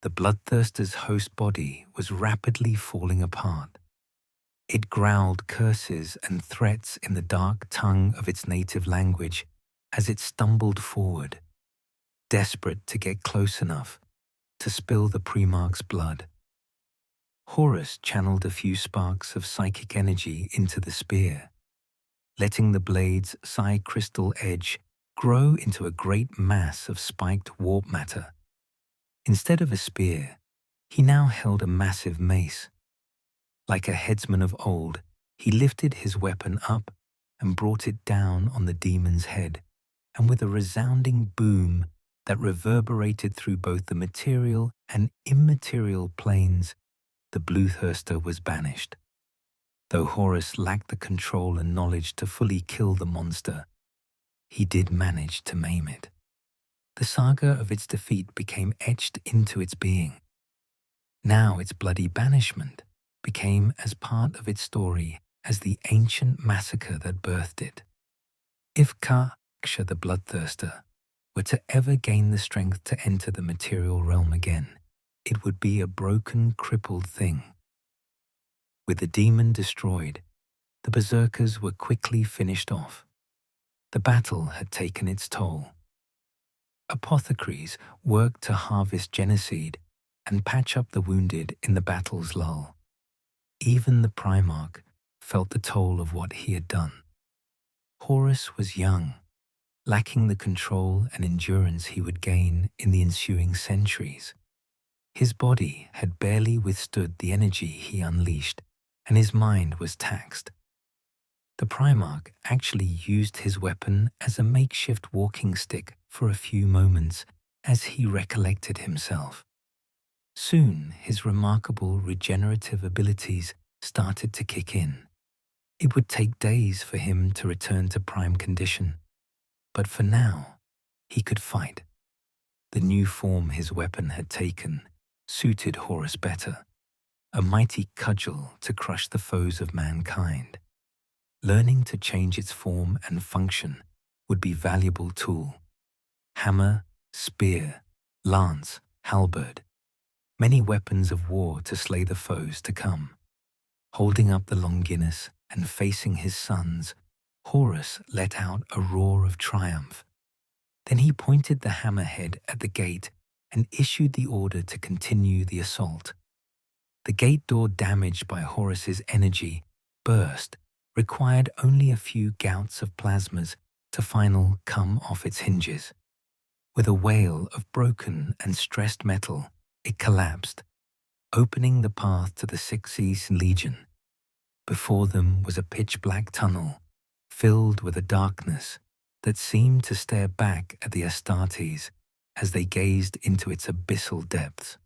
The bloodthirster's host body was rapidly falling apart. It growled curses and threats in the dark tongue of its native language as it stumbled forward, desperate to get close enough to spill the Primarch's blood. Horus channeled a few sparks of psychic energy into the spear, letting the blade's psi crystal edge grow into a great mass of spiked warp matter. Instead of a spear, he now held a massive mace. Like a headsman of old, he lifted his weapon up and brought it down on the demon's head, and with a resounding boom that reverberated through both the material and immaterial planes, the Bloodthirster was banished. Though Horus lacked the control and knowledge to fully kill the monster, he did manage to maim it. The saga of its defeat became etched into its being. Now its bloody banishment became as part of its story as the ancient massacre that birthed it. If Ka-Ksha the Bloodthirster were to ever gain the strength to enter the material realm again, it would be a broken, crippled thing. With the demon destroyed, the berserkers were quickly finished off. The battle had taken its toll. Apothecaries worked to harvest genocide and patch up the wounded in the battle's lull. Even the Primarch felt the toll of what he had done. Horus was young, lacking the control and endurance he would gain in the ensuing centuries. His body had barely withstood the energy he unleashed, and his mind was taxed. The Primarch actually used his weapon as a makeshift walking stick for a few moments as he recollected himself. Soon, his remarkable regenerative abilities started to kick in. It would take days for him to return to prime condition, but for now, he could fight. The new form his weapon had taken suited Horus better, a mighty cudgel to crush the foes of mankind. Learning to change its form and function would be a valuable tool. Hammer, spear, lance, halberd, many weapons of war to slay the foes to come. Holding up the Longinus and facing his sons, Horus let out a roar of triumph. Then he pointed the hammerhead at the gate and issued the order to continue the assault. The gate door, damaged by Horus's energy, burst, required only a few gouts of plasmas to finally come off its hinges. With a wail of broken and stressed metal, it collapsed, opening the path to the XIII Legion. Before them was a pitch-black tunnel, filled with a darkness that seemed to stare back at the Astartes as they gazed into its abyssal depths.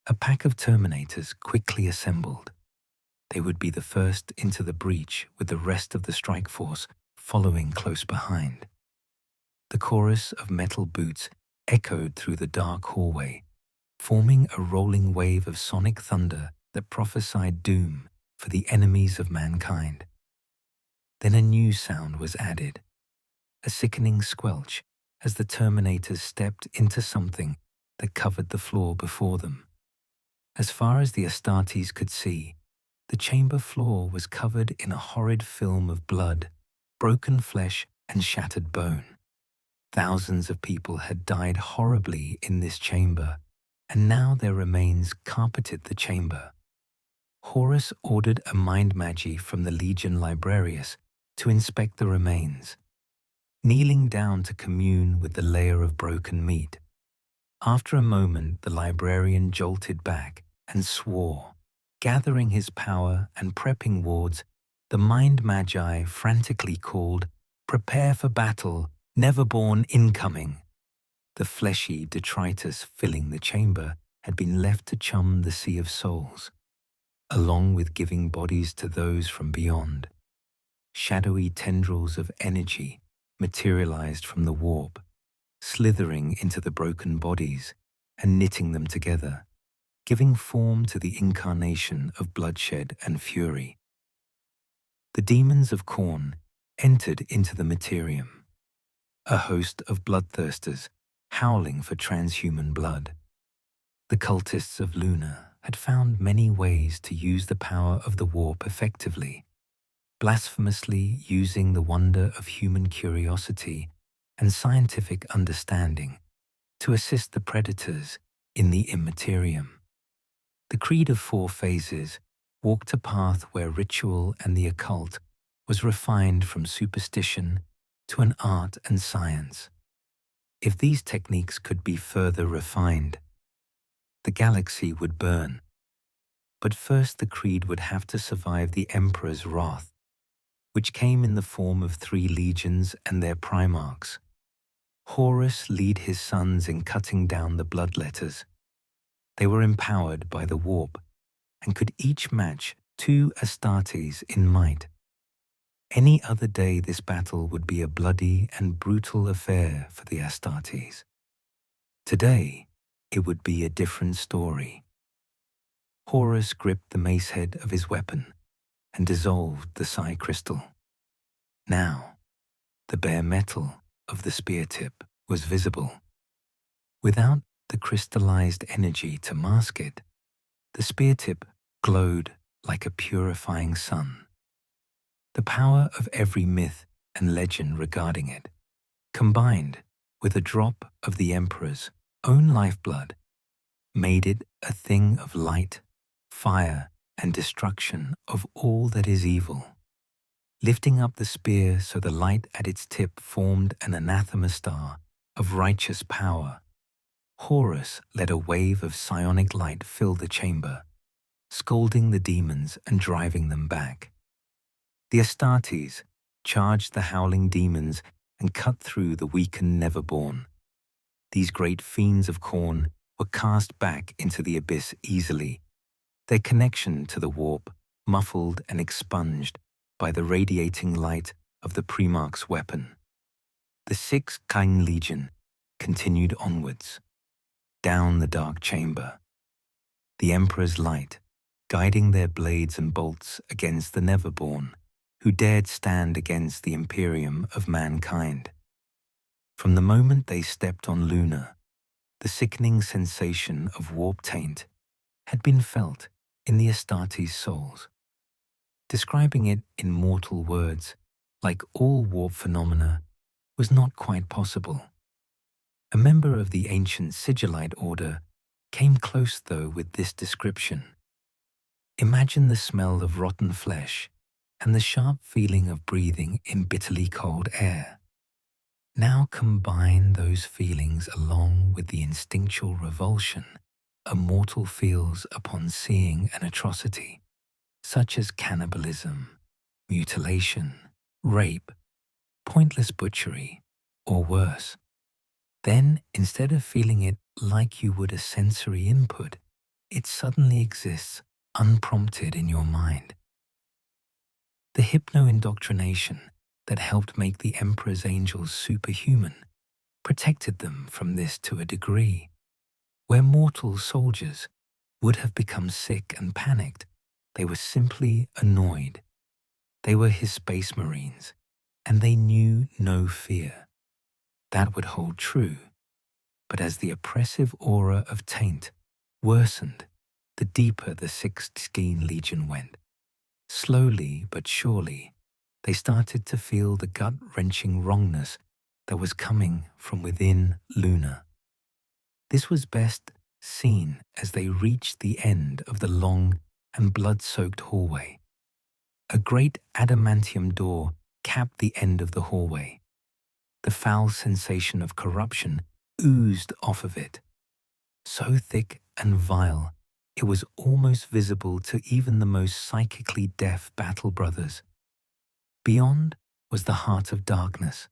A pack of Terminators quickly assembled. They would be the first into the breach, with the rest of the strike force following close behind. The chorus of metal boots echoed through the dark hallway, forming a rolling wave of sonic thunder that prophesied doom for the enemies of mankind. Then a new sound was added, a sickening squelch as the Terminators stepped into something that covered the floor before them. As far as the Astartes could see, the chamber floor was covered in a horrid film of blood, broken flesh, and shattered bone. Thousands of people had died horribly in this chamber, and now their remains carpeted the chamber. Horus ordered a mind magi from the Legion Librarius to inspect the remains, kneeling down to commune with the layer of broken meat. After a moment, the librarian jolted back and swore, gathering his power and prepping wards. The mind magi frantically called, "Prepare for battle, Neverborn incoming." The fleshy detritus filling the chamber had been left to chum the sea of souls, along with giving bodies to those from beyond. Shadowy tendrils of energy materialized from the warp, slithering into the broken bodies and knitting them together, giving form to the incarnation of bloodshed and fury. The demons of Khorne entered into the Imperium, a host of bloodthirsters howling for transhuman blood. The cultists of Lunar had found many ways to use the power of the warp effectively, blasphemously using the wonder of human curiosity and scientific understanding to assist the predators in the immaterium. The Creed of Four Phases walked a path where ritual and the occult was refined from superstition to an art and science. If these techniques could be further refined, the galaxy would burn. But first the Creed would have to survive the Emperor's wrath, which came in the form of 3 legions and their Primarchs. Horus lead his sons in cutting down the bloodletters. They were empowered by the warp and could each match 2 Astartes in might. Any other day this battle would be a bloody and brutal affair for the Astartes. Today, it would be a different story. Horus gripped the macehead of his weapon and dissolved the psi crystal. Now, the bare metal of the spear tip was visible. Without the crystallized energy to mask it, the spear tip glowed like a purifying sun. The power of every myth and legend regarding it, combined with a drop of the Emperor's own lifeblood, made it a thing of light, fire, and destruction of all that is evil. Lifting up the spear so the light at its tip formed an anathema star of righteous power, Horus let a wave of psionic light fill the chamber, scolding the demons and driving them back. The Astartes charged the howling demons and cut through the weakened Neverborn. These great fiends of Khorne were cast back into the abyss easily, their connection to the warp muffled and expunged by the radiating light of the Primarch's weapon. The XIII Legion continued onwards, down the dark chamber, the Emperor's light guiding their blades and bolts against the Neverborn, who dared stand against the Imperium of mankind. From the moment they stepped on Lunar, the sickening sensation of warp taint had been felt in the Astartes' souls. Describing it in mortal words, like all warp phenomena, was not quite possible. A member of the ancient Sigillite order came close, though, with this description. Imagine the smell of rotten flesh and the sharp feeling of breathing in bitterly cold air. Now combine those feelings along with the instinctual revulsion a mortal feels upon seeing an atrocity, such as cannibalism, mutilation, rape, pointless butchery, or worse. Then, instead of feeling it like you would a sensory input, it suddenly exists unprompted in your mind. The hypno-indoctrination that helped make the Emperor's angels superhuman protected them from this to a degree. Where mortal soldiers would have become sick and panicked, they were simply annoyed. They were his space marines, and they knew no fear. That would hold true, but as the oppressive aura of taint worsened, the deeper the XIII Legion went. Slowly but surely, they started to feel the gut-wrenching wrongness that was coming from within Lunar. This was best seen as they reached the end of the long and blood-soaked hallway. A great adamantium door capped the end of the hallway. The foul sensation of corruption oozed off of it, so thick and vile it was almost visible to even the most psychically deaf battle brothers. Beyond was the heart of darkness,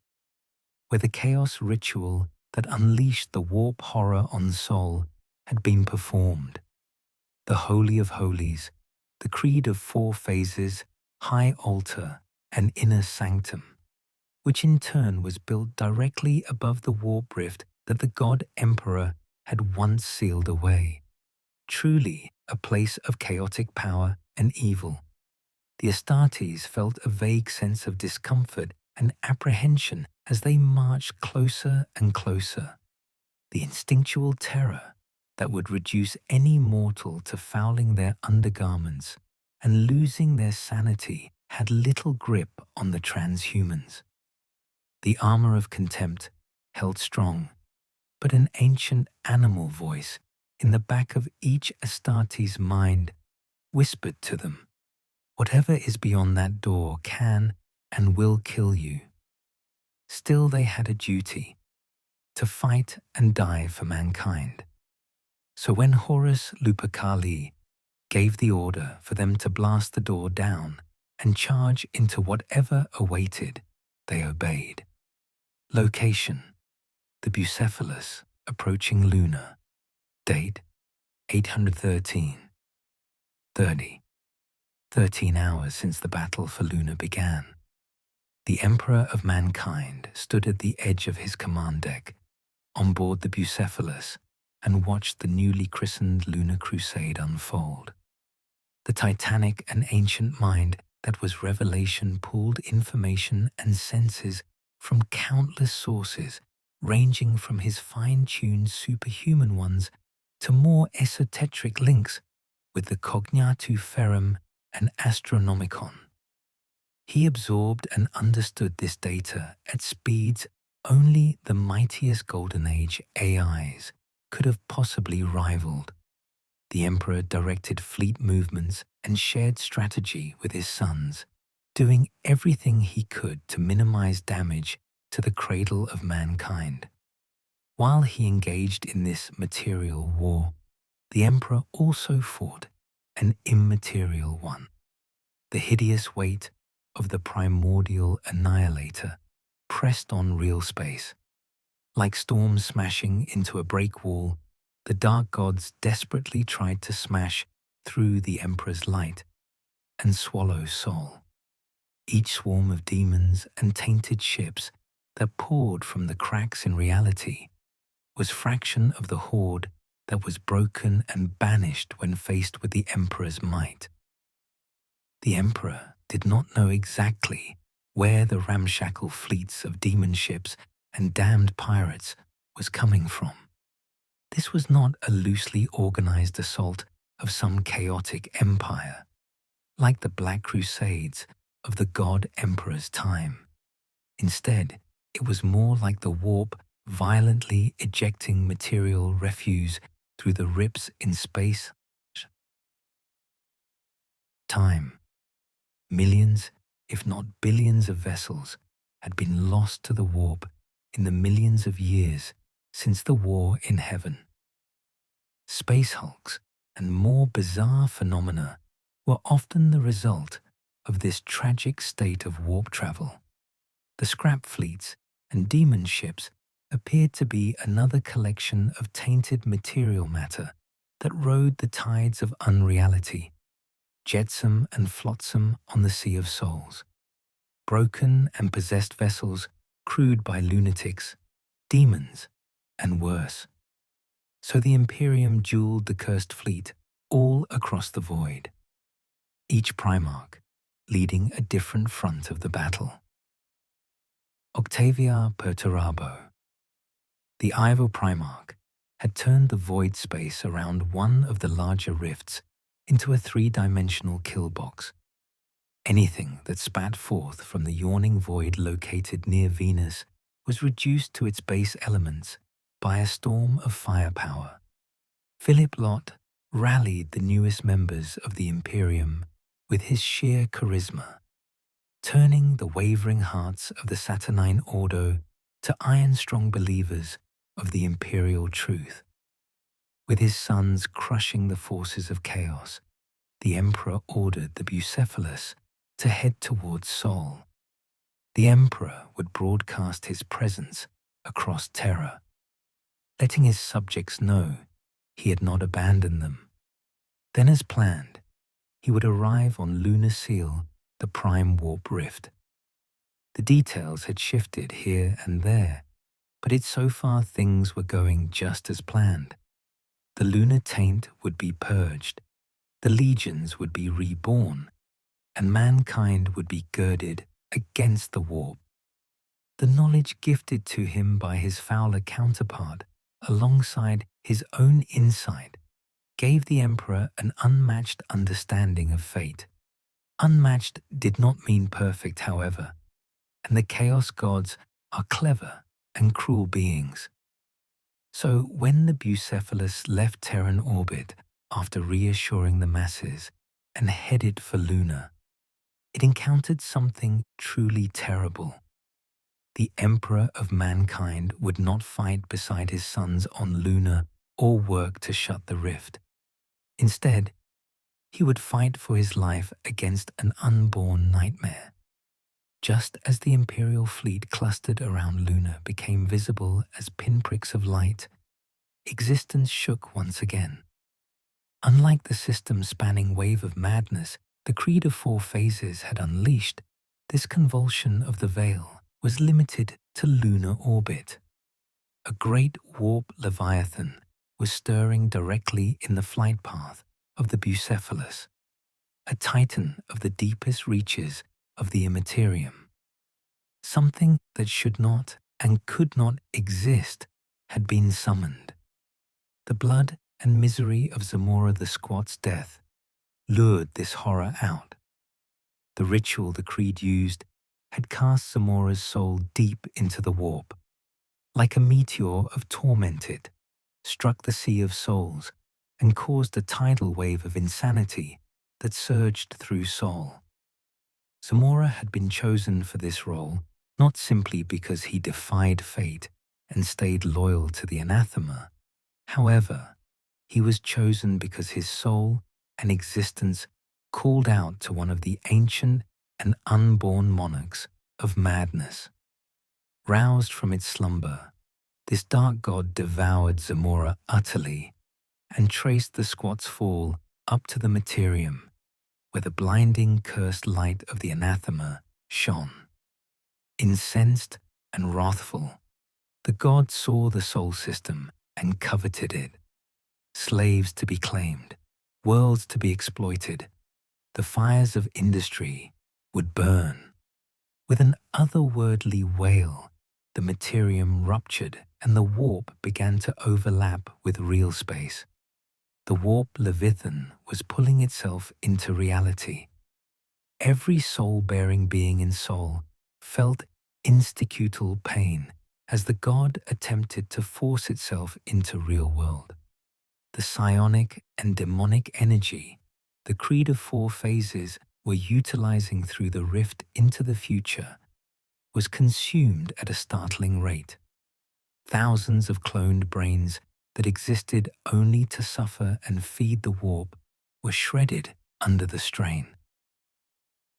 where the chaos ritual that unleashed the warp horror on Sol had been performed. The Holy of Holies, the Creed of Four Phases, High Altar, and Inner Sanctum, which in turn was built directly above the warp rift that the God Emperor had once sealed away. Truly a place of chaotic power and evil. The Astartes felt a vague sense of discomfort and apprehension as they marched closer and closer. The instinctual terror that would reduce any mortal to fouling their undergarments and losing their sanity had little grip on the transhumans. The armor of contempt held strong, but an ancient animal voice in the back of each Astartes' mind whispered to them, "Whatever is beyond that door can and will kill you." Still they had a duty, to fight and die for mankind. So when Horus Lupercali gave the order for them to blast the door down and charge into whatever awaited, they obeyed. Location: the Bucephalus approaching Lunar. Date: 813. 13 hours since the battle for Lunar began. The Emperor of Mankind stood at the edge of his command deck on board the Bucephalus and watched the newly christened Lunar Crusade unfold. The titanic and ancient mind that was Revelation pulled information and senses from countless sources, ranging from his fine-tuned superhuman ones to more esoteric links with the Cognatu Ferrum and Astronomicon. He absorbed and understood this data at speeds only the mightiest Golden Age AIs could have possibly rivaled. The Emperor directed fleet movements and shared strategy with his sons, doing everything he could to minimize damage to the cradle of mankind. While he engaged in this material war, the Emperor also fought an immaterial one. The hideous weight of the primordial annihilator pressed on real space. Like storms smashing into a break wall, the dark gods desperately tried to smash through the Emperor's light and swallow Sol. Each swarm of demons and tainted ships that poured from the cracks in reality was fraction of the horde that was broken and banished when faced with the Emperor's might. The Emperor did not know exactly where the ramshackle fleets of demon ships and damned pirates was coming from. This was not a loosely organized assault of some chaotic empire, like the Black Crusades of the God Emperor's time. Instead, it was more like the warp violently ejecting material refuse through the rips in space. Time. Millions, if not billions of vessels had been lost to the warp in the millions of years since the war in heaven. Space hulks and more bizarre phenomena were often the result of this tragic state of warp travel. The scrap fleets and demon ships appeared to be another collection of tainted material matter that rode the tides of unreality, jetsam and flotsam on the Sea of Souls. Broken and possessed vessels crewed by lunatics, demons, and worse. So the Imperium dueled the cursed fleet all across the void, each Primarch leading a different front of the battle. Octavia Perturabo, the Ivo Primarch, had turned the void space around one of the larger rifts into a three-dimensional kill box. Anything that spat forth from the yawning void located near Venus was reduced to its base elements by a storm of firepower. Philip Lot rallied the newest members of the Imperium with his sheer charisma, turning the wavering hearts of the Saturnine Ordo to iron-strong believers of the imperial truth. With his sons crushing the forces of chaos, the Emperor ordered the Bucephalus to head towards Sol. The Emperor would broadcast his presence across Terra, letting his subjects know he had not abandoned them. Then, as planned, he would arrive on Lunar Seal, the Prime Warp Rift. The details had shifted here and there, but so far things were going just as planned. The lunar taint would be purged, the legions would be reborn, and mankind would be girded against the warp. The knowledge gifted to him by his fouler counterpart, alongside His own insight gave the Emperor an unmatched understanding of fate. Unmatched did not mean perfect, however, and the Chaos Gods are clever and cruel beings. So when the Bucephalus left Terran orbit after reassuring the masses and headed for Lunar, it encountered something truly terrible. The Emperor of mankind would not fight beside his sons on Lunar or work to shut the rift. Instead, he would fight for his life against an unborn nightmare. Just as the Imperial fleet clustered around Lunar became visible as pinpricks of light, existence shook once again. Unlike the system-spanning wave of madness the Creed of Four Phases had unleashed, this convulsion of the veil was limited to lunar orbit. A great warp leviathan was stirring directly in the flight path of the Bucephalus, a titan of the deepest reaches of the Imperium. Something that should not and could not exist had been summoned. The blood and misery of Zamora the Squat's death lured this horror out. The ritual the Creed used had cast Zamora's soul deep into the warp. Like a meteor of torment, it struck the sea of souls and caused a tidal wave of insanity that surged through Sol. Zamora had been chosen for this role not simply because he defied fate and stayed loyal to the anathema. However, he was chosen because his soul and existence called out to one of the ancient and unborn monarchs of madness. Roused from its slumber, this dark god devoured Zamora utterly and traced the Squat's fall up to the Materium, where the blinding cursed light of the anathema shone. Incensed and wrathful, the god saw the soul system and coveted it. Slaves to be claimed, worlds to be exploited, the fires of industry would burn. With an otherworldly wail, the Materium ruptured and the warp began to overlap with real space. The warp Leviathan was pulling itself into reality. Every soul-bearing being in Sol felt instinctual pain as the god attempted to force itself into real world. The psionic and demonic energy the Creed of Four Phases were utilizing through the rift into the future was consumed at a startling rate. Thousands of cloned brains that existed only to suffer and feed the warp were shredded under the strain.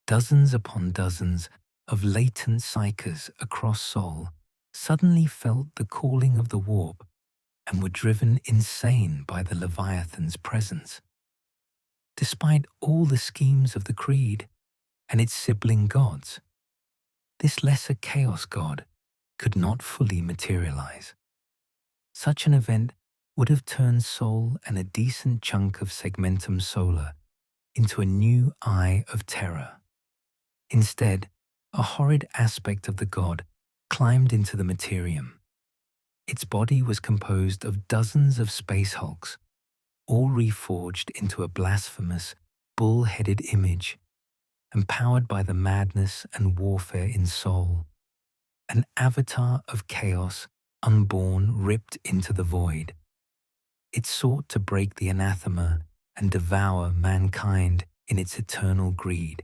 Dozens upon dozens of latent psychers across Sol suddenly felt the calling of the warp and were driven insane by the Leviathan's presence. Despite all the schemes of the Creed and its sibling gods, this lesser chaos god could not fully materialize. Such an event would have turned Sol and a decent chunk of Segmentum Solar into a new eye of terror. Instead, a horrid aspect of the god climbed into the Materium. Its body was composed of dozens of space hulks, all reforged into a blasphemous, bull-headed image, empowered by the madness and warfare in Sol. An avatar of chaos, unborn, ripped into the void. It sought to break the anathema and devour mankind in its eternal greed.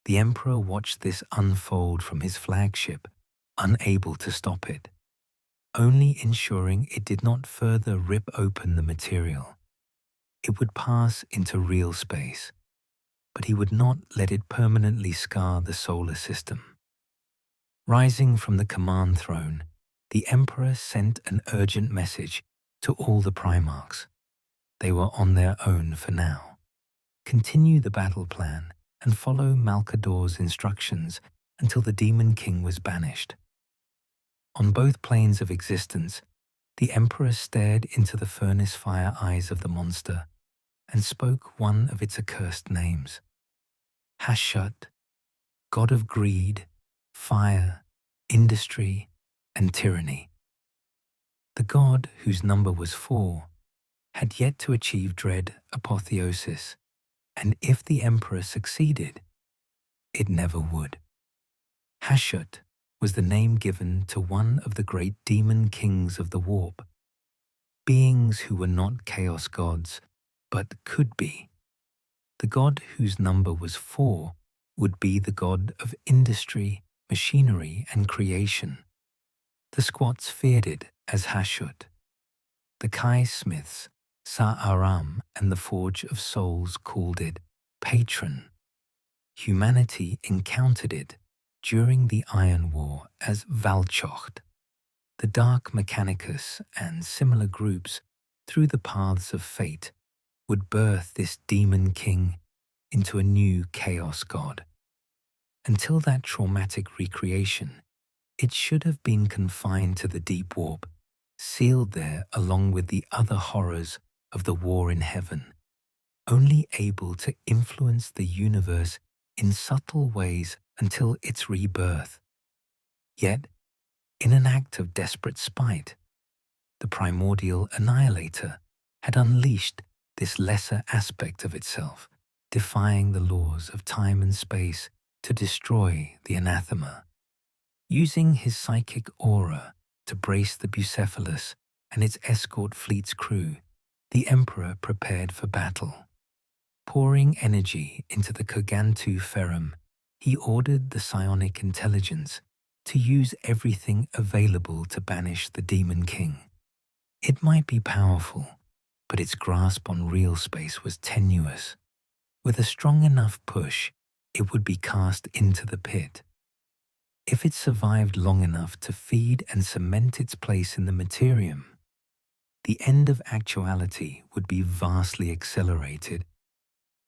The Emperor watched this unfold from his flagship, unable to stop it, only ensuring it did not further rip open the material. It would pass into real space, but he would not let it permanently scar the solar system. Rising from the command throne, the Emperor sent an urgent message to all the Primarchs. They were on their own for now. Continue the battle plan and follow Malcador's instructions until the Demon King was banished. On both planes of existence, the Emperor stared into the furnace fire eyes of the monster and spoke one of its accursed names. Hashut, god of greed, fire, industry, and tyranny. The god, whose number was 4, had yet to achieve dread apotheosis, and if the emperor succeeded, it never would. Hashut was the name given to one of the great demon kings of the warp, beings who were not chaos gods, but could be. The god whose number was 4 would be the god of industry, machinery, and creation. The squats feared it as Hashut. The Kai smiths, Sa'aram, and the Forge of Souls called it patron. Humanity encountered it during the Iron War as Valchocht. The Dark Mechanicus and similar groups, through the paths of fate, would birth this demon king into a new chaos god. Until that traumatic recreation, it should have been confined to the deep warp, sealed there along with the other horrors of the war in heaven, only able to influence the universe in subtle ways until its rebirth. Yet, in an act of desperate spite, the primordial annihilator had unleashed this lesser aspect of itself, defying the laws of time and space to destroy the anathema. Using his psychic aura to brace the Bucephalus and its escort fleet's crew, the Emperor prepared for battle. Pouring energy into the Kogantu Ferrum, he ordered the psionic intelligence to use everything available to banish the Demon King. It might be powerful, but its grasp on real space was tenuous. With a strong enough push, it would be cast into the pit. If it survived long enough to feed and cement its place in the materium, the end of actuality would be vastly accelerated.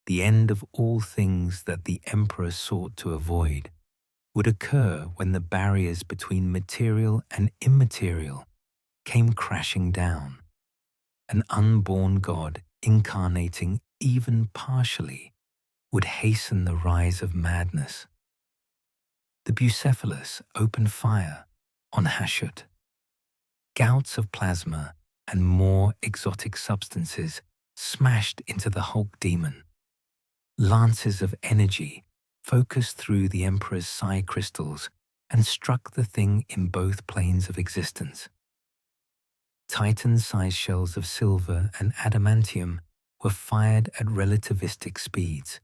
The end of all things that the Emperor sought to avoid would occur when the barriers between material and immaterial came crashing down. An unborn god incarnating even partially would hasten the rise of madness. The Bucephalus opened fire on Hashut. Gouts of plasma and more exotic substances smashed into the Hulk demon. Lances of energy focused through the Emperor's psi crystals and struck the thing in both planes of existence. Titan-sized shells of silver and adamantium were fired at relativistic speeds.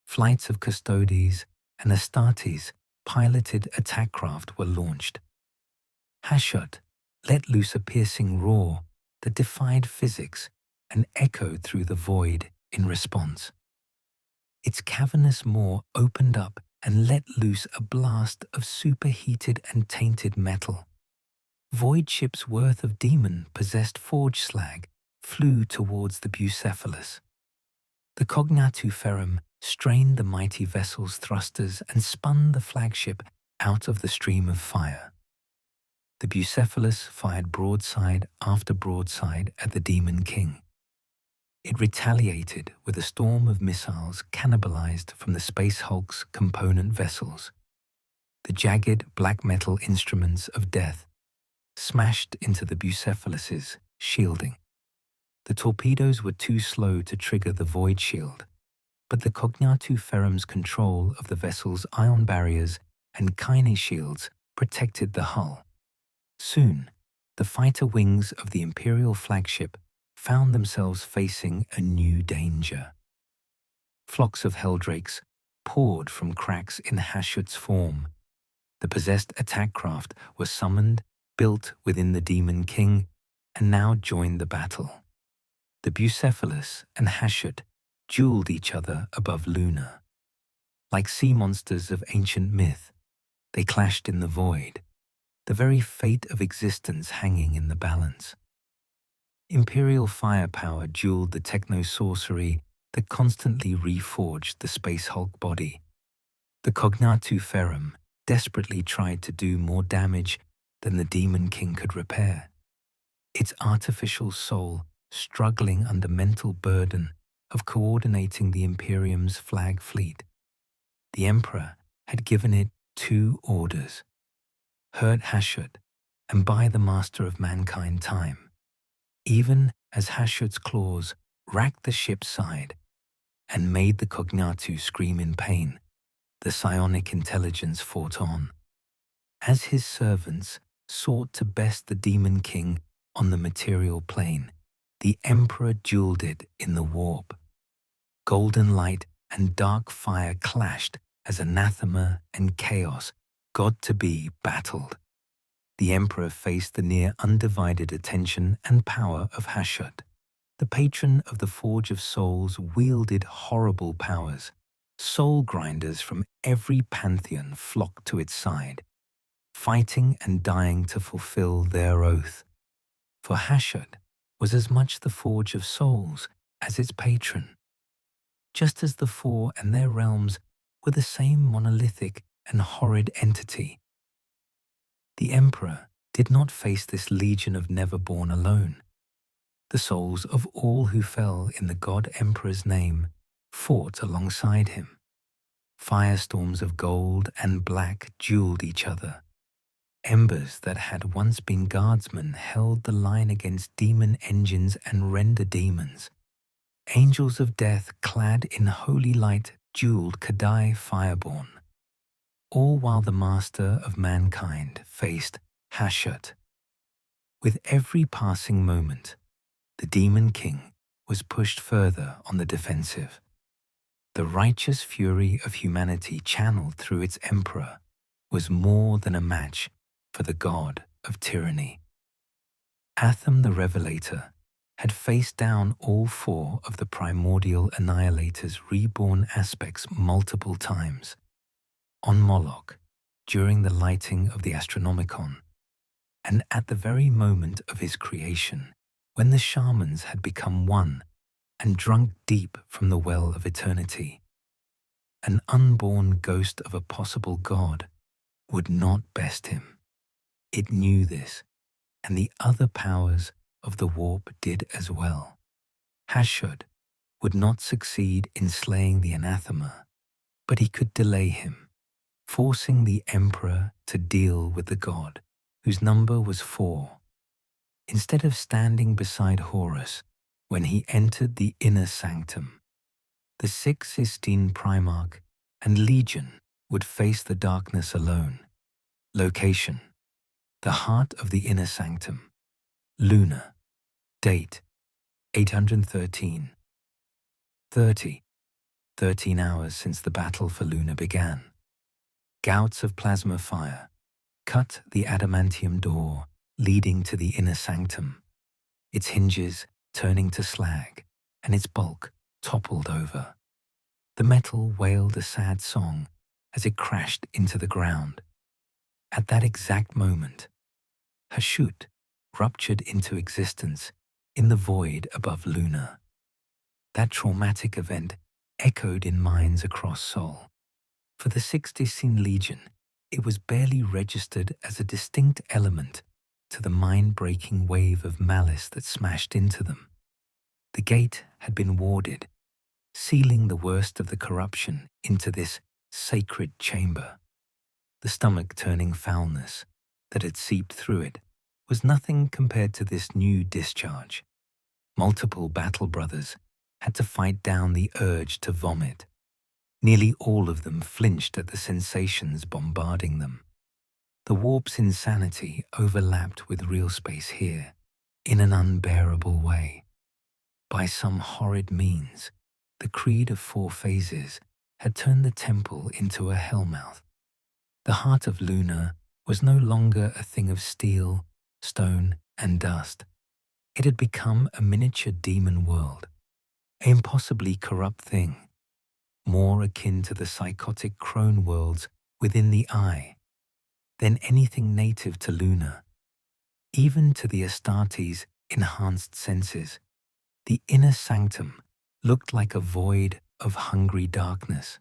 Flights of Custodes and Astartes piloted attack craft were launched. Hashut let loose a piercing roar that defied physics and echoed through the void in response. Its cavernous maw opened up and let loose a blast of superheated and tainted metal. Void ships' worth of demon-possessed forge slag flew towards the Bucephalus. The Cognatu Ferrum strained the mighty vessel's thrusters and spun the flagship out of the stream of fire. The Bucephalus fired broadside after broadside at the Demon King. It retaliated with a storm of missiles cannibalized from the Space Hulk's component vessels. The jagged black metal instruments of death smashed into the Bucephalus's shielding. The torpedoes were too slow to trigger the void shield, but the Cognatu Ferrum's control of the vessel's ion barriers and kine shields protected the hull. Soon, the fighter wings of the Imperial flagship found themselves facing a new danger. Flocks of Helldrakes poured from cracks in Hashut's form. The possessed attack craft were summoned, built within the Demon King, and now joined the battle. The Bucephalus and Hashut dueled each other above Lunar. Like sea monsters of ancient myth, they clashed in the void, the very fate of existence hanging in the balance. Imperial firepower dueled the techno-sorcery that constantly reforged the Space Hulk body. The Cognatu Ferrum desperately tried to do more damage than the Demon King could repair. Its artificial soul struggling under mental burden of coordinating the Imperium's flag fleet. The Emperor had given it 2 orders: hurt Hashut and by the master of mankind time, even as Hashut's claws racked the ship's side and made the Cognatu scream in pain. The psionic intelligence fought on. As his servants sought to best the demon king on the material plane, the emperor dueled it in the warp. Golden light and dark fire clashed as anathema and chaos, God-to-be, battled. The emperor faced the near undivided attention and power of Hashut. The patron of the Forge of Souls wielded horrible powers. Soul grinders from every pantheon flocked to its side, fighting and dying to fulfill their oath. For Hashut was as much the Forge of Souls as its patron, just as the Four and their realms were the same monolithic and horrid entity. The emperor did not face this legion of never-born alone. The souls of all who fell in the God-Emperor's name fought alongside him. Firestorms of gold and black dueled each other. Embers that had once been guardsmen held the line against demon engines and render demons. Angels of death clad in holy light dueled Kadai fireborn, all while the master of mankind faced Hashut. With every passing moment, the demon king was pushed further on the defensive. The righteous fury of humanity channeled through its emperor was more than a match for the god of tyranny. Atham the Revelator had faced down all four of the primordial annihilator's reborn aspects multiple times. On Moloch, during the lighting of the Astronomicon, and at the very moment of his creation, when the shamans had become one and drunk deep from the well of eternity, an unborn ghost of a possible god would not best him. It knew this, and the other powers of the warp did as well. Hashut would not succeed in slaying the anathema, but he could delay him, forcing the emperor to deal with the god, whose number was 4. Instead of standing beside Horus when he entered the inner sanctum, the 16th Primarch and Legion would face the darkness alone. Location: the heart of the inner sanctum. Lunar. Date: 813. 13 hours since the battle for Lunar began. Gouts of plasma fire cut the adamantium door leading to the inner sanctum, its hinges turning to slag and its bulk toppled over. The metal wailed a sad song as it crashed into the ground. At that exact moment, Hashut ruptured into existence in the void above Lunar. That traumatic event echoed in minds across Sol. For the XIII Legion, it was barely registered as a distinct element to the mind-breaking wave of malice that smashed into them. The gate had been warded, sealing the worst of the corruption into this sacred chamber. The stomach-turning foulness that had seeped through it was nothing compared to this new discharge. Multiple battle brothers had to fight down the urge to vomit. Nearly all of them flinched at the sensations bombarding them. The warp's insanity overlapped with real space here, in an unbearable way. By some horrid means, the Creed of 4 phases had turned the temple into a hellmouth. The heart of Lunar was no longer a thing of steel, stone, and dust. It had become a miniature demon world, an impossibly corrupt thing, more akin to the psychotic crone worlds within the eye than anything native to Lunar. Even to the Astartes' enhanced senses, the inner sanctum looked like a void of hungry darkness,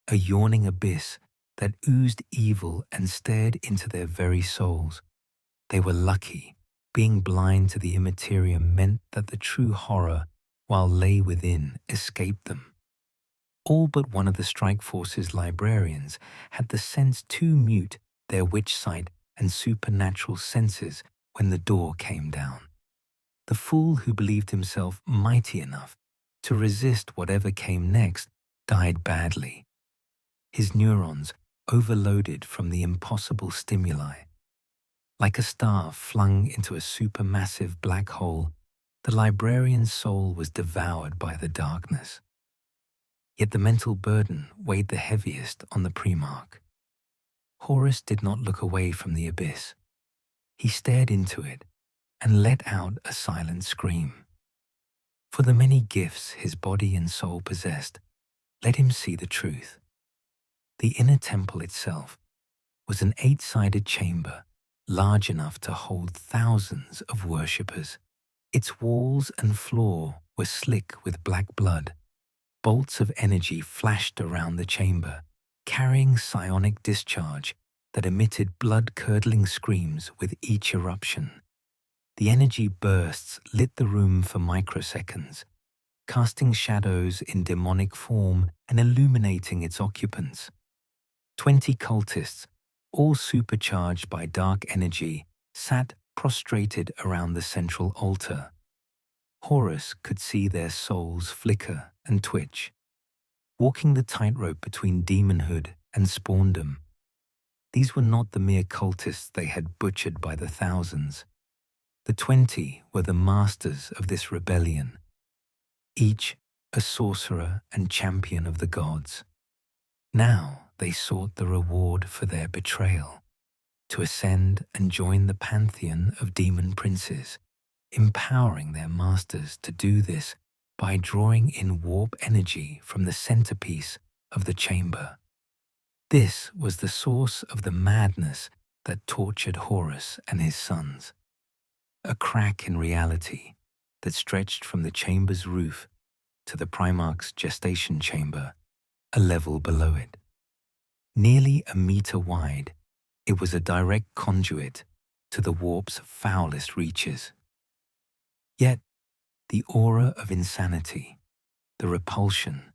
a yawning abyss that oozed evil and stared into their very souls. They were lucky. Being blind to the immaterium meant that the true horror, while lay within, escaped them. All but one of the Strike Force's librarians had the sense too mute their witch sight and supernatural senses when the door came down. The fool who believed himself mighty enough to resist whatever came next died badly. His neurons overloaded from the impossible stimuli. Like a star flung into a supermassive black hole, the librarian's soul was devoured by the darkness. Yet the mental burden weighed the heaviest on the Primarch. Horus did not look away from the abyss. He stared into it and let out a silent scream. For the many gifts his body and soul possessed, let him see the truth. The inner temple itself was an 8-sided chamber large enough to hold thousands of worshippers. Its walls and floor were slick with black blood. Bolts of energy flashed around the chamber, carrying psionic discharge that emitted blood-curdling screams with each eruption. The energy bursts lit the room for microseconds, casting shadows in demonic form and illuminating its occupants. 20 cultists, all supercharged by dark energy, sat prostrated around the central altar. Horus could see their souls flicker and twitch, walking the tightrope between demonhood and spawndom. These were not the mere cultists they had butchered by the thousands. The 20 were the masters of this rebellion, each a sorcerer and champion of the gods. Now they sought the reward for their betrayal, to ascend and join the pantheon of demon princes, empowering their masters to do this by drawing in warp energy from the centerpiece of the chamber. This was the source of the madness that tortured Horus and his sons. A crack in reality that stretched from the chamber's roof to the Primarch's gestation chamber, a level below it. Nearly a meter wide, it was a direct conduit to the warp's foulest reaches. Yet, the aura of insanity, the repulsion,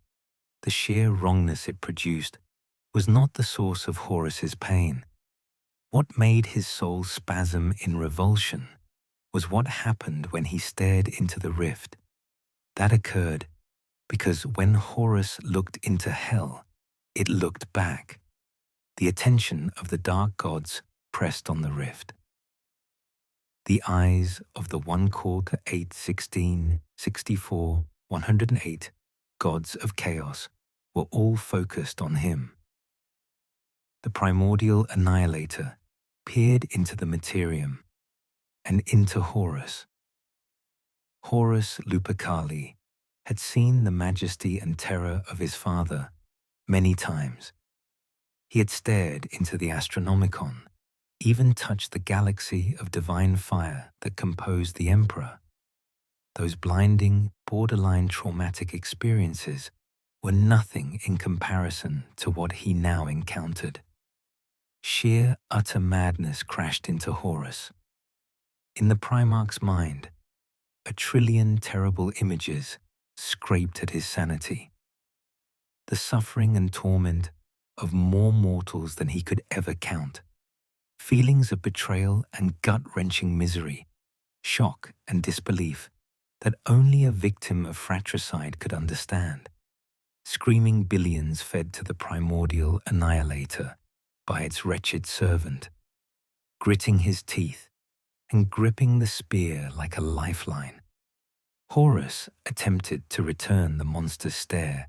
the sheer wrongness it produced was not the source of Horus's pain. What made his soul spasm in revulsion was what happened when he stared into the rift. That occurred because when Horus looked into hell, it looked back. The attention of the dark gods pressed on the rift. The eyes of the 1/4, 8, 16, 64, 108 gods of chaos were all focused on him. The primordial annihilator peered into the materium and into Horus. Horus Lupercali had seen the majesty and terror of his father many times. He had stared into the Astronomicon, even touched the galaxy of divine fire that composed the Emperor. Those blinding, borderline traumatic experiences were nothing in comparison to what he now encountered. Sheer, utter madness crashed into Horus. In the Primarch's mind, 1,000,000,000,000 terrible images scraped at his sanity. The suffering and torment of more mortals than he could ever count. Feelings of betrayal and gut-wrenching misery, shock and disbelief that only a victim of fratricide could understand. Screaming billions fed to the primordial annihilator by its wretched servant, gritting his teeth and gripping the spear like a lifeline. Horus attempted to return the monster's stare.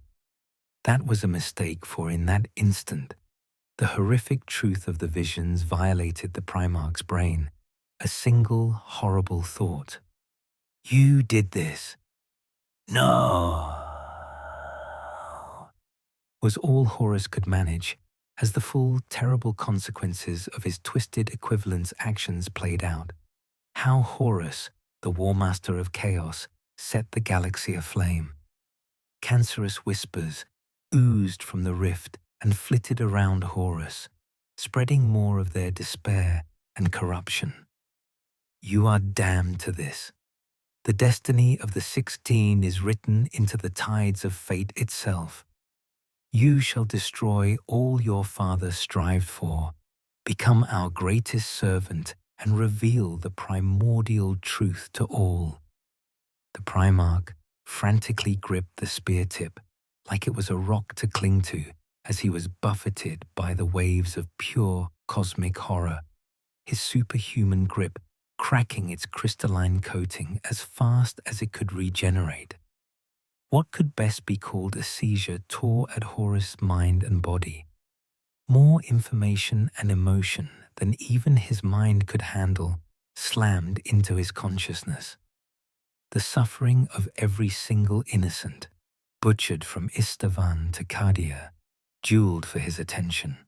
That was a mistake, for in that instant, the horrific truth of the visions violated the Primarch's brain. A single horrible thought. You did this. No. Was all Horus could manage as the full, terrible consequences of his twisted equivalent's actions played out. How Horus, the War Master of Chaos, set the galaxy aflame. Cancerous whispers oozed from the rift and flitted around Horus, spreading more of their despair and corruption. You are damned to this. The destiny of the 16 is written into the tides of fate itself. You shall destroy all your father strived for, Become our greatest servant and reveal the primordial truth to all." The Primarch frantically gripped the spear tip like it was a rock to cling to as he was buffeted by the waves of pure cosmic horror, his superhuman grip cracking its crystalline coating as fast as it could regenerate. What could best be called a seizure tore at Horus' mind and body. More information and emotion than even his mind could handle slammed into his consciousness. The suffering of every single innocent, butchered from Istavan to Kadia, dueled for his attention.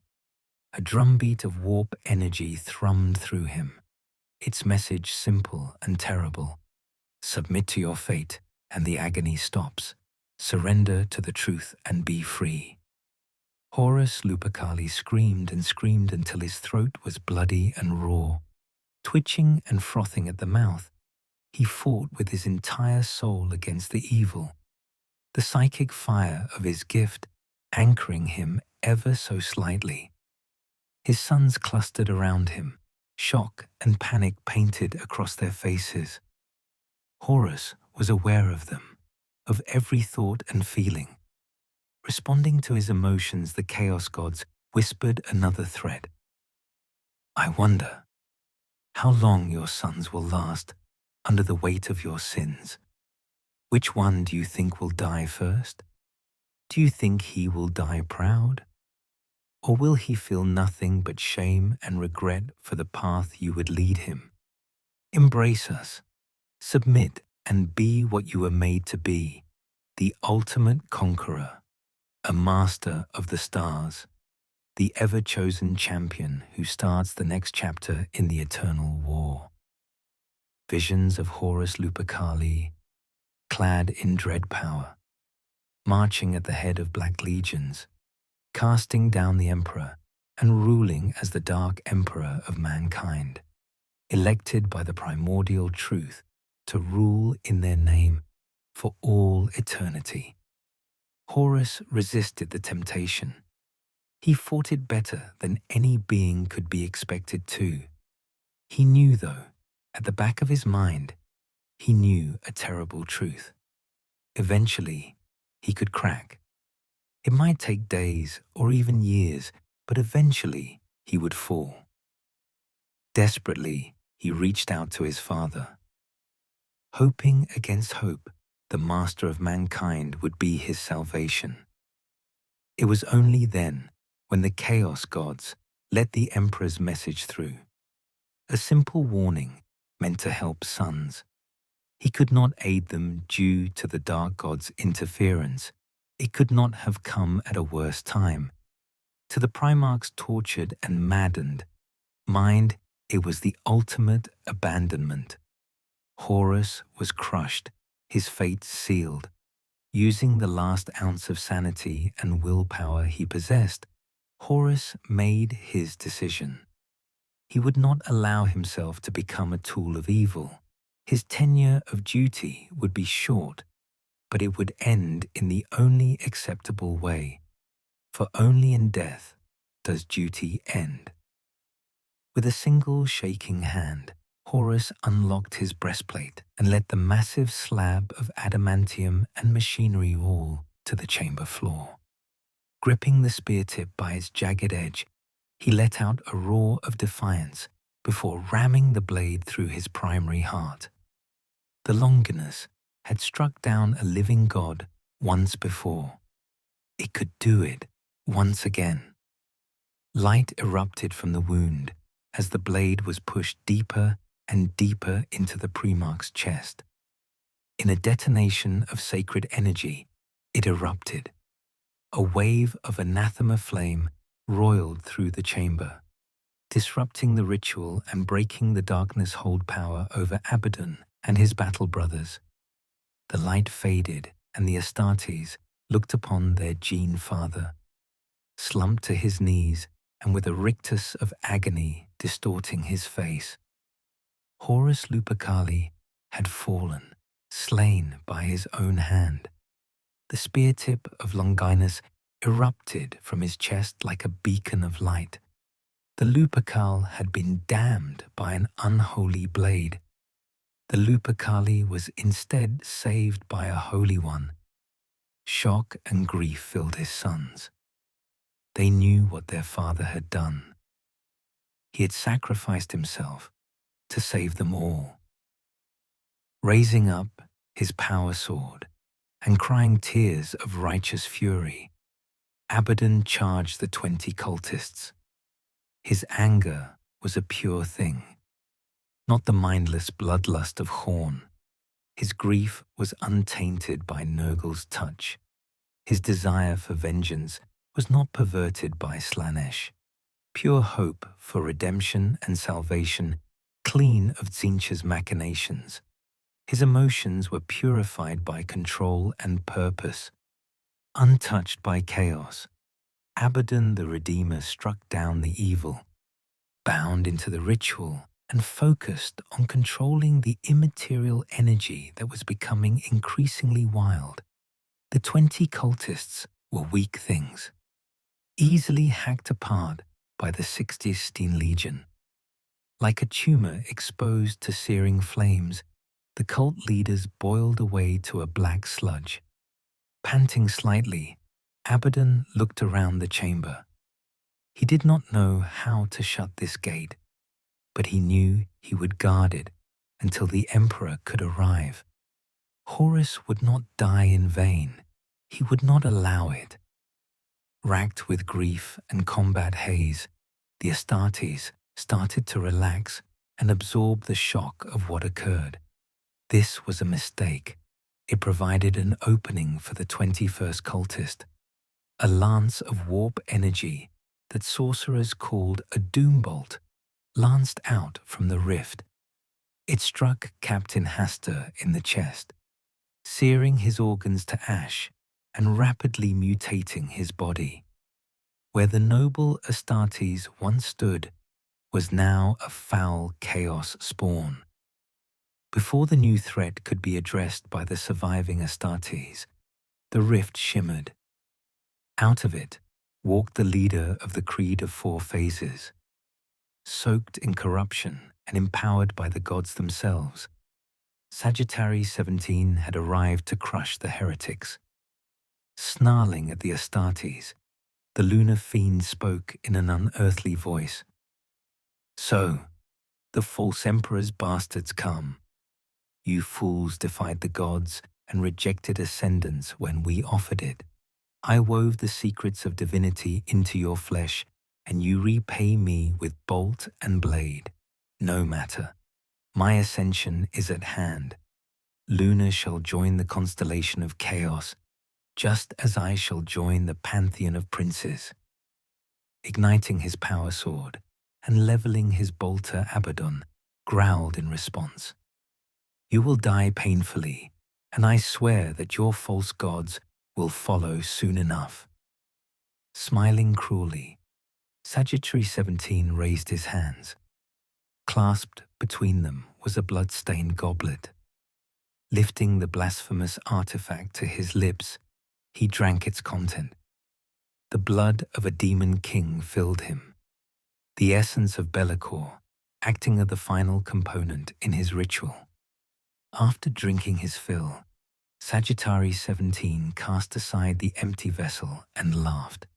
A drumbeat of warp energy thrummed through him, its message simple and terrible. Submit to your fate and the agony stops. Surrender to the truth and be free. Horus Lupercali screamed and screamed until his throat was bloody and raw. Twitching and frothing at the mouth, he fought with his entire soul against the evil, the psychic fire of his gift anchoring him ever so slightly. His sons clustered around him, shock and panic painted across their faces. Horus was aware of them, of every thought and feeling. Responding to his emotions, the Chaos Gods whispered another threat. "I wonder how long your sons will last under the weight of your sins. Which one do you think will die first? Do you think he will die proud? Or will he feel nothing but shame and regret for the path you would lead him? Embrace us, submit and be what you were made to be, the ultimate conqueror, a master of the stars, the ever-chosen champion who starts the next chapter in the eternal war." Visions of Horus Lupercali, clad in dread power, marching at the head of black legions, casting down the Emperor and ruling as the Dark Emperor of mankind, elected by the primordial truth to rule in their name for all eternity. Horus resisted the temptation. He fought it better than any being could be expected to. He knew, though, at the back of his mind, he knew a terrible truth. Eventually, he could crack. It might take days or even years, but eventually he would fall. Desperately, he reached out to his father. Hoping against hope, the master of mankind would be his salvation. It was only then when the Chaos Gods let the Emperor's message through. A simple warning meant to help sons. He could not aid them due to the Dark God's interference. It could not have come at a worse time. To the Primarchs tortured and maddened mind, it was the ultimate abandonment. Horus was crushed, his fate sealed. Using the last ounce of sanity and willpower he possessed, Horus made his decision. He would not allow himself to become a tool of evil. His tenure of duty would be short, but it would end in the only acceptable way, for only in death does duty end. With a single shaking hand, Horus unlocked his breastplate and let the massive slab of adamantium and machinery fall to the chamber floor. Gripping the spear tip by its jagged edge, he let out a roar of defiance before ramming the blade through his primary heart. The Longinus had struck down a living god once before. It could do it once again. Light erupted from the wound as the blade was pushed deeper and deeper into the Primarch's chest. In a detonation of sacred energy, it erupted. A wave of anathema flame roiled through the chamber, disrupting the ritual and breaking the darkness hold power over Abaddon and his battle brothers. The light faded, and the Astartes looked upon their gene father, slumped to his knees and with a rictus of agony distorting his face. Horus Lupercali had fallen, slain by his own hand. The spear tip of Longinus erupted from his chest like a beacon of light. The Lupercal had been damned by an unholy blade. The Lupercali was instead saved by a holy one. Shock and grief filled his sons. They knew what their father had done. He had sacrificed himself to save them all. Raising up his power sword and crying tears of righteous fury, Abaddon charged the 20 cultists. His anger was a pure thing, not the mindless bloodlust of Horn. His grief was untainted by Nurgle's touch. His desire for vengeance was not perverted by Slanesh. Pure hope for redemption and salvation, clean of Tzeentch's machinations. His emotions were purified by control and purpose. Untouched by chaos, Abaddon the Redeemer struck down the evil, bound into the ritual, and focused on controlling the immaterial energy that was becoming increasingly wild. The 20 cultists were weak things, easily hacked apart by the XIII Legion. Like a tumor exposed to searing flames, the cult leaders boiled away to a black sludge. Panting slightly, Abaddon looked around the chamber. He did not know how to shut this gate, but he knew he would guard it until the Emperor could arrive. Horus would not die in vain. He would not allow it. Racked with grief and combat haze, the Astartes started to relax and absorb the shock of what occurred. This was a mistake. It provided an opening for the 21st cultist, a lance of warp energy that sorcerers called a doom bolt lanced out from the rift. It struck Captain Hastur in the chest, searing his organs to ash and rapidly mutating his body. Where the noble Astartes once stood was now a foul chaos spawn. Before the new threat could be addressed by the surviving Astartes, the rift shimmered. Out of it walked the leader of the Creed of Four Phases. Soaked in corruption and empowered by the gods themselves, Sagittarius 17 had arrived to crush the heretics. Snarling at the Astartes, the lunar fiend spoke in an unearthly voice. "So, the false emperor's bastards come. You fools defied the gods and rejected ascendance when we offered it. I wove the secrets of divinity into your flesh, and you repay me with bolt and blade. No matter. My ascension is at hand. Lunar shall join the constellation of chaos, just as I shall join the pantheon of princes." Igniting his power sword and leveling his bolter, Abaddon growled in response. "You will die painfully, and I swear that your false gods will follow soon enough." Smiling cruelly, Sagittarius 17 raised his hands. Clasped between them was a blood-stained goblet. Lifting the blasphemous artifact to his lips, he drank its content. The blood of a demon king filled him, the essence of Be'lakor acting as the final component in his ritual. After drinking his fill, Sagittarius 17 cast aside the empty vessel and laughed.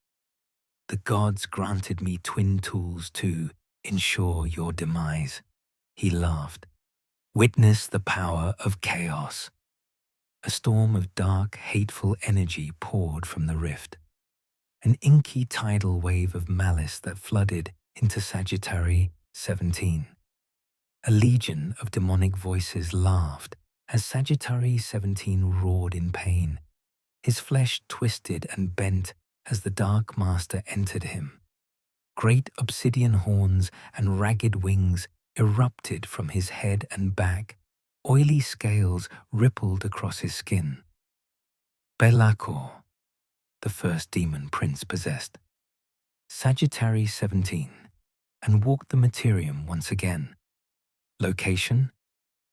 "The gods granted me twin tools to ensure your demise," he laughed. "Witness the power of chaos." A storm of dark, hateful energy poured from the rift. An inky tidal wave of malice that flooded into Sagittarius 17. A legion of demonic voices laughed as Sagittarius 17 roared in pain. His flesh twisted and bent as the Dark Master entered him. Great obsidian horns and ragged wings erupted from his head and back. Oily scales rippled across his skin. Be'lakor, the first demon prince possessed. Sagittarius 17, and walked the materium once again. Location: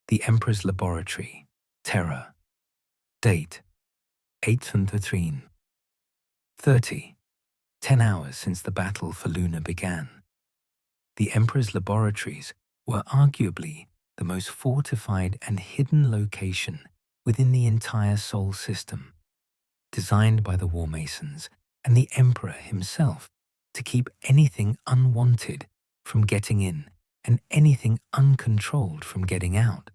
the Emperor's Laboratory, Terra. Date: 8th Lethrine. 30. 10 hours since the battle for Lunar began. The Emperor's laboratories were arguably the most fortified and hidden location within the entire Sol system, designed by the War Masons and the Emperor himself to keep anything unwanted from getting in and anything uncontrolled from getting out.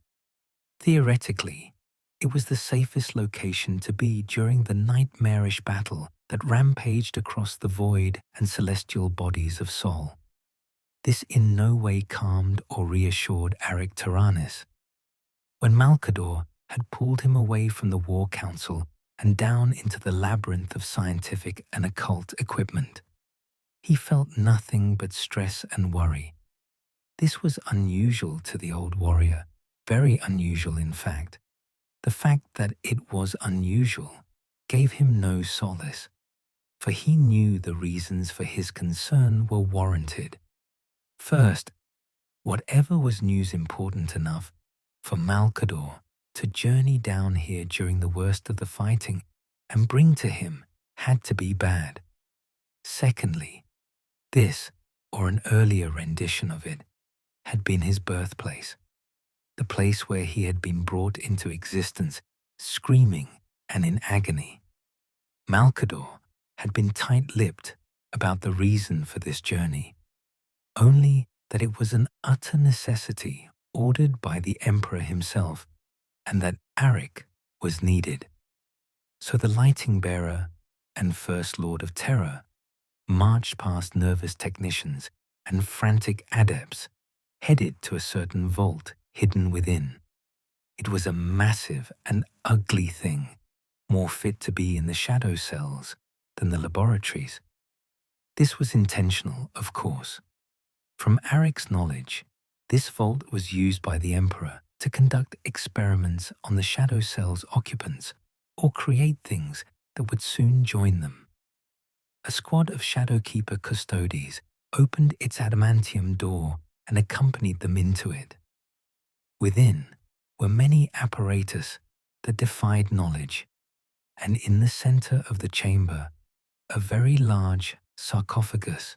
Theoretically, it was the safest location to be during the nightmarish battle that rampaged across the void and celestial bodies of Sol. This in no way calmed or reassured Aric Tyrannus. When Malcador had pulled him away from the War Council and down into the labyrinth of scientific and occult equipment, he felt nothing but stress and worry. This was unusual to the old warrior, very unusual in fact. The fact that it was unusual gave him no solace, for he knew the reasons for his concern were warranted. First, whatever was news important enough for Malcador to journey down here during the worst of the fighting and bring to him had to be bad. Secondly, this, or an earlier rendition of it, had been his birthplace, the place where he had been brought into existence, screaming and in agony. Malcador had been tight-lipped about the reason for this journey, only that it was an utter necessity ordered by the Emperor himself, and that Aric was needed. So the lighting bearer and First Lord of Terror marched past nervous technicians and frantic adepts, headed to a certain vault hidden within. It was a massive and ugly thing, more fit to be in the shadow cells than the laboratories. This was intentional, of course. From Aric's knowledge, this vault was used by the Emperor to conduct experiments on the shadow cells' occupants or create things that would soon join them. A squad of Shadowkeeper custodians opened its adamantium door and accompanied them into it. Within were many apparatus that defied knowledge, and in the center of the chamber, a very large sarcophagus.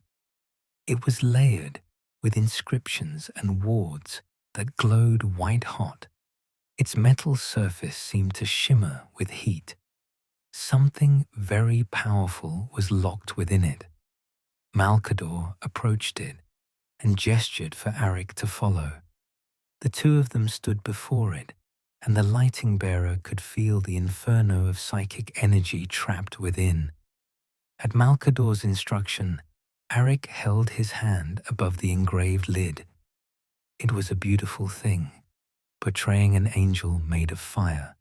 It was layered with inscriptions and wards that glowed white-hot. Its metal surface seemed to shimmer with heat. Something very powerful was locked within it. Malcador approached it and gestured for Aric to follow. The two of them stood before it, and the lighting bearer could feel the inferno of psychic energy trapped within. At Malcador's instruction, Aric held his hand above the engraved lid. It was a beautiful thing, portraying an angel made of fire.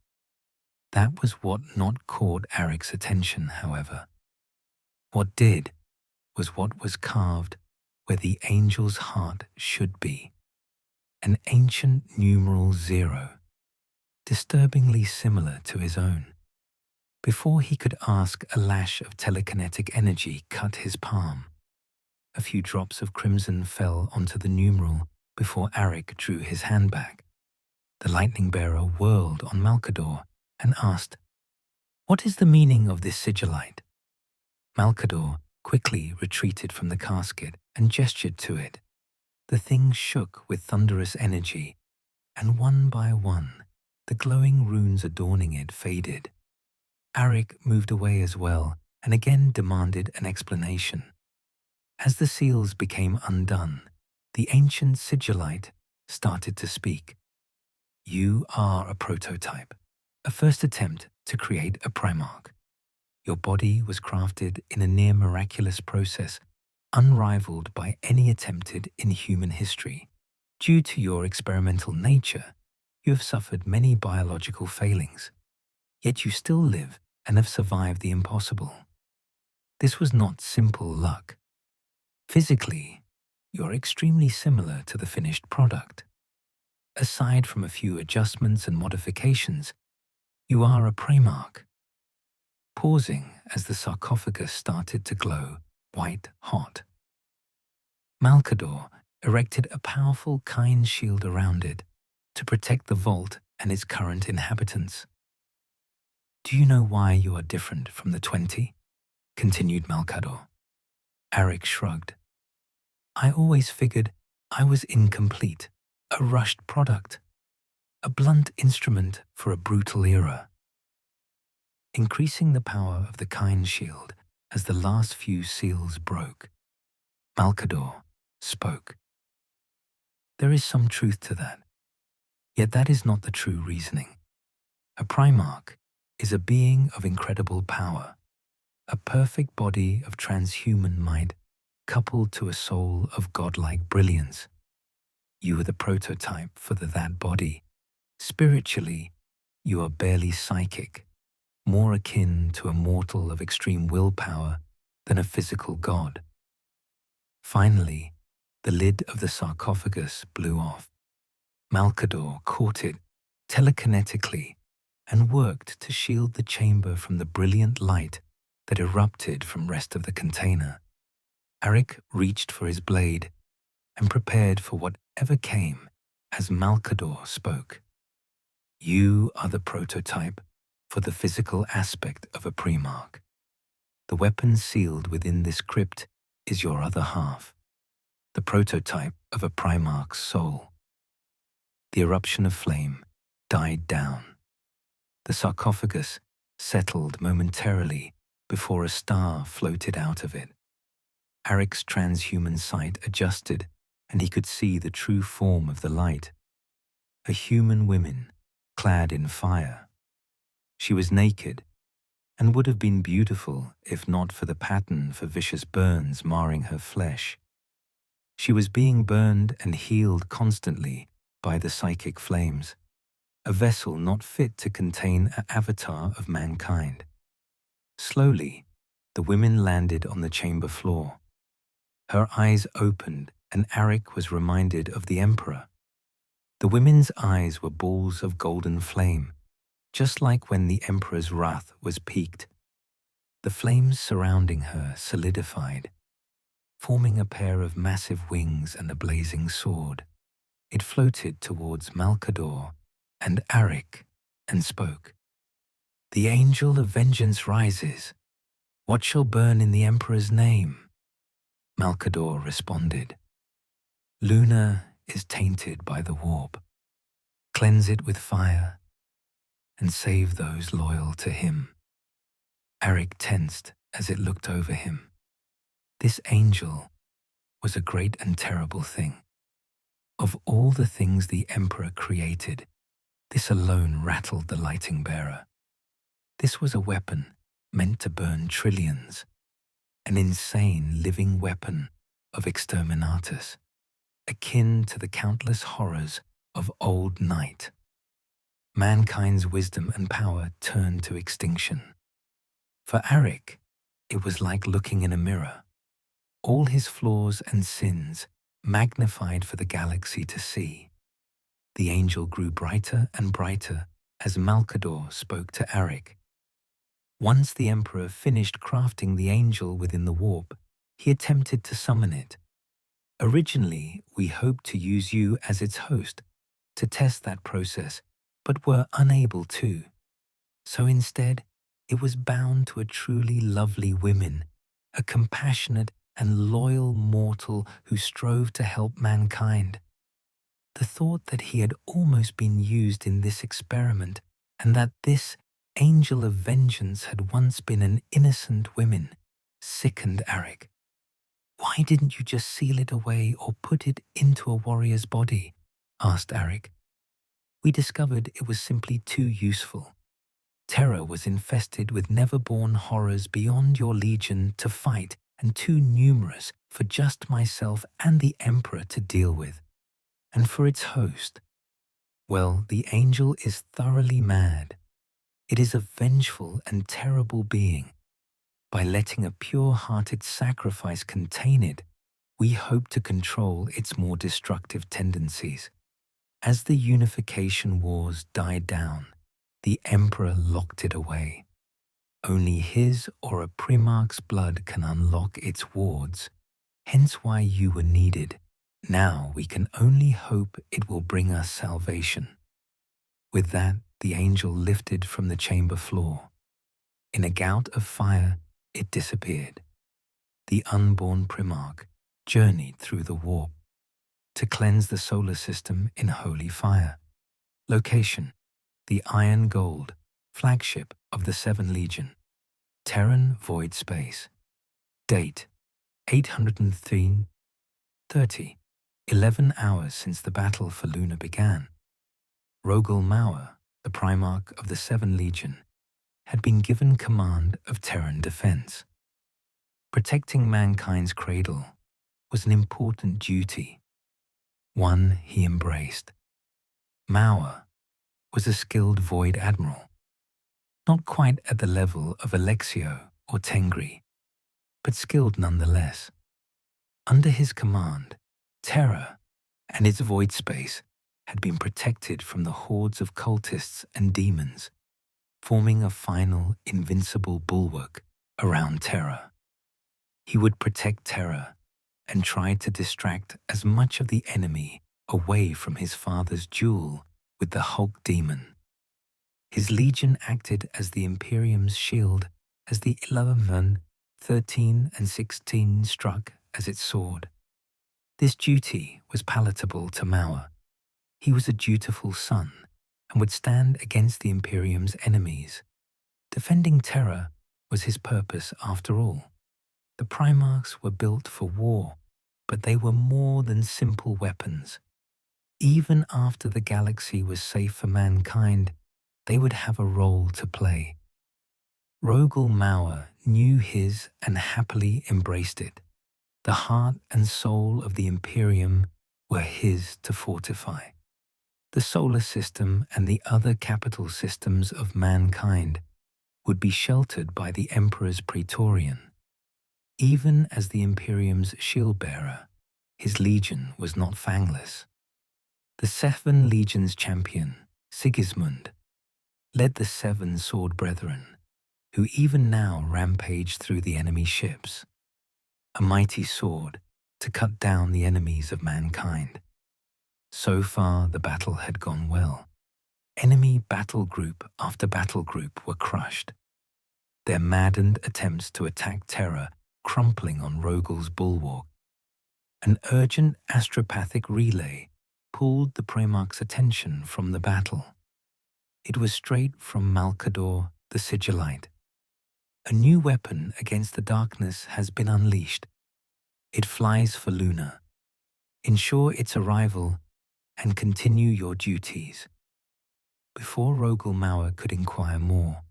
That was what not caught Aric's attention, however. What did was what was carved where the angel's heart should be. An ancient numeral 0, disturbingly similar to his own. Before he could ask, a lash of telekinetic energy cut his palm. A few drops of crimson fell onto the numeral before Aric drew his hand back. The lightning bearer whirled on Malcador and asked, "What is the meaning of this sigillite?" Malcador quickly retreated from the casket and gestured to it. The thing shook with thunderous energy, and one by one, the glowing runes adorning it faded. Aric moved away as well and again demanded an explanation. As the seals became undone, the ancient sigillite started to speak. "You are a prototype, a first attempt to create a Primarch. Your body was crafted in a near miraculous process unrivaled by any attempted in human history. Due to your experimental nature, you have suffered many biological failings, yet you still live and have survived the impossible. This was not simple luck. Physically, you are extremely similar to the finished product. Aside from a few adjustments and modifications, you are a Primarch." Pausing as the sarcophagus started to glow white-hot, Malcador erected a powerful Kine shield around it to protect the vault and its current inhabitants. "Do you know why you are different from the 20? Continued Malcador. Aric shrugged. "I always figured I was incomplete, a rushed product, a blunt instrument for a brutal era. Increasing the power of the kind shield as the last few seals broke, Malcador spoke. There is some truth to that, yet that is not the true reasoning. A Primarch is a being of incredible power, a perfect body of transhuman might coupled to a soul of godlike brilliance. You are the prototype for that body. Spiritually, you are barely psychic, more akin to a mortal of extreme willpower than a physical god. Finally, the lid of the sarcophagus blew off. Malcador caught it telekinetically and worked to shield the chamber from the brilliant light that erupted from rest of the container. Arik reached for his blade and prepared for whatever came as Malcador spoke. You are the prototype for the physical aspect of a Primarch. The weapon sealed within this crypt is your other half, the prototype of a Primarch's soul. The eruption of flame died down. The sarcophagus settled momentarily before a star floated out of it. Arik's transhuman sight adjusted, and he could see the true form of the light. A human woman, clad in fire. She was naked, and would have been beautiful if not for the pattern for vicious burns marring her flesh. She was being burned and healed constantly by the psychic flames, a vessel not fit to contain an avatar of mankind. Slowly, the women landed on the chamber floor. Her eyes opened, and Arik was reminded of the Emperor. The women's eyes were balls of golden flame, just like when the Emperor's wrath was peaked. The flames surrounding her solidified, forming a pair of massive wings and a blazing sword. It floated towards Malcador and Arik and spoke. The angel of vengeance rises. What shall burn in the Emperor's name? Malcador responded. Lunar is tainted by the warp. Cleanse it with fire and save those loyal to him. Arik tensed as it looked over him. This angel was a great and terrible thing. Of all the things the Emperor created, this alone rattled the lighting bearer. This was a weapon meant to burn trillions, an insane living weapon of exterminatus, akin to the countless horrors of old night. Mankind's wisdom and power turned to extinction. For Arik, it was like looking in a mirror. All his flaws and sins magnified for the galaxy to see. The angel grew brighter and brighter as Malcador spoke to Arik. Once the Emperor finished crafting the angel within the warp, he attempted to summon it. Originally, we hoped to use you as its host to test that process, but were unable to. So instead, it was bound to a truly lovely woman, a compassionate and loyal mortal who strove to help mankind. The thought that he had almost been used in this experiment, and that this angel of vengeance had once been an innocent woman, sickened Arik. Why didn't you just seal it away or put it into a warrior's body? Asked Arik. We discovered it was simply too useful. Terra was infested with never-born horrors beyond your legion to fight, and too numerous for just myself and the Emperor to deal with. And for its host, well, the angel is thoroughly mad. It is a vengeful and terrible being. By letting a pure-hearted sacrifice contain it, we hope to control its more destructive tendencies. As the unification wars died down, the Emperor locked it away. Only his or a Primarch's blood can unlock its wards, hence why you were needed. Now we can only hope it will bring us salvation. With that, the angel lifted from the chamber floor. In a gout of fire, it disappeared. The unborn Primarch journeyed through the warp. to cleanse the solar system in holy fire. Location: the Iron Gold, flagship of the XIII Legion. Terran void space. Date: 813:30, 11 hours since the battle for Lunar began. Rogel Mauer, the Primarch of the XIII Legion, had been given command of Terran defense. Protecting mankind's cradle was an important duty, one he embraced. Mauer was a skilled Void Admiral, not quite at the level of Augustio or Tengri, but skilled nonetheless. Under his command, Terra and its void space had been protected from the hordes of cultists and demons, forming a final invincible bulwark around Terra. He would protect Terra and try to distract as much of the enemy away from his father's duel with the Hulk demon. His legion acted as the Imperium's shield as the XI, XIII, and XVI struck as its sword. This duty was palatable to Mauer. He was a dutiful son and would stand against the Imperium's enemies. Defending Terra was his purpose after all. The Primarchs were built for war, but they were more than simple weapons. Even after the galaxy was safe for mankind, they would have a role to play. Rogel Mauer knew his and happily embraced it. The heart and soul of the Imperium were his to fortify. The solar system and the other capital systems of mankind would be sheltered by the Emperor's Praetorian. Even as the Imperium's shield-bearer, his legion was not fangless. The XIII Legion's champion, Sigismund, led the 7 sword brethren, who even now rampaged through the enemy ships. A mighty sword to cut down the enemies of mankind. So far, the battle had gone well. Enemy battle group after battle group were crushed. Their maddened attempts to attack Terra crumpling on Rogel's bulwark. An urgent astropathic relay pulled the Primarch's attention from the battle. It was straight from Malcador, the Sigillite. A new weapon against the darkness has been unleashed. It flies for Lunar. Ensure its arrival and continue your duties. Before Rogel Mauer could inquire more,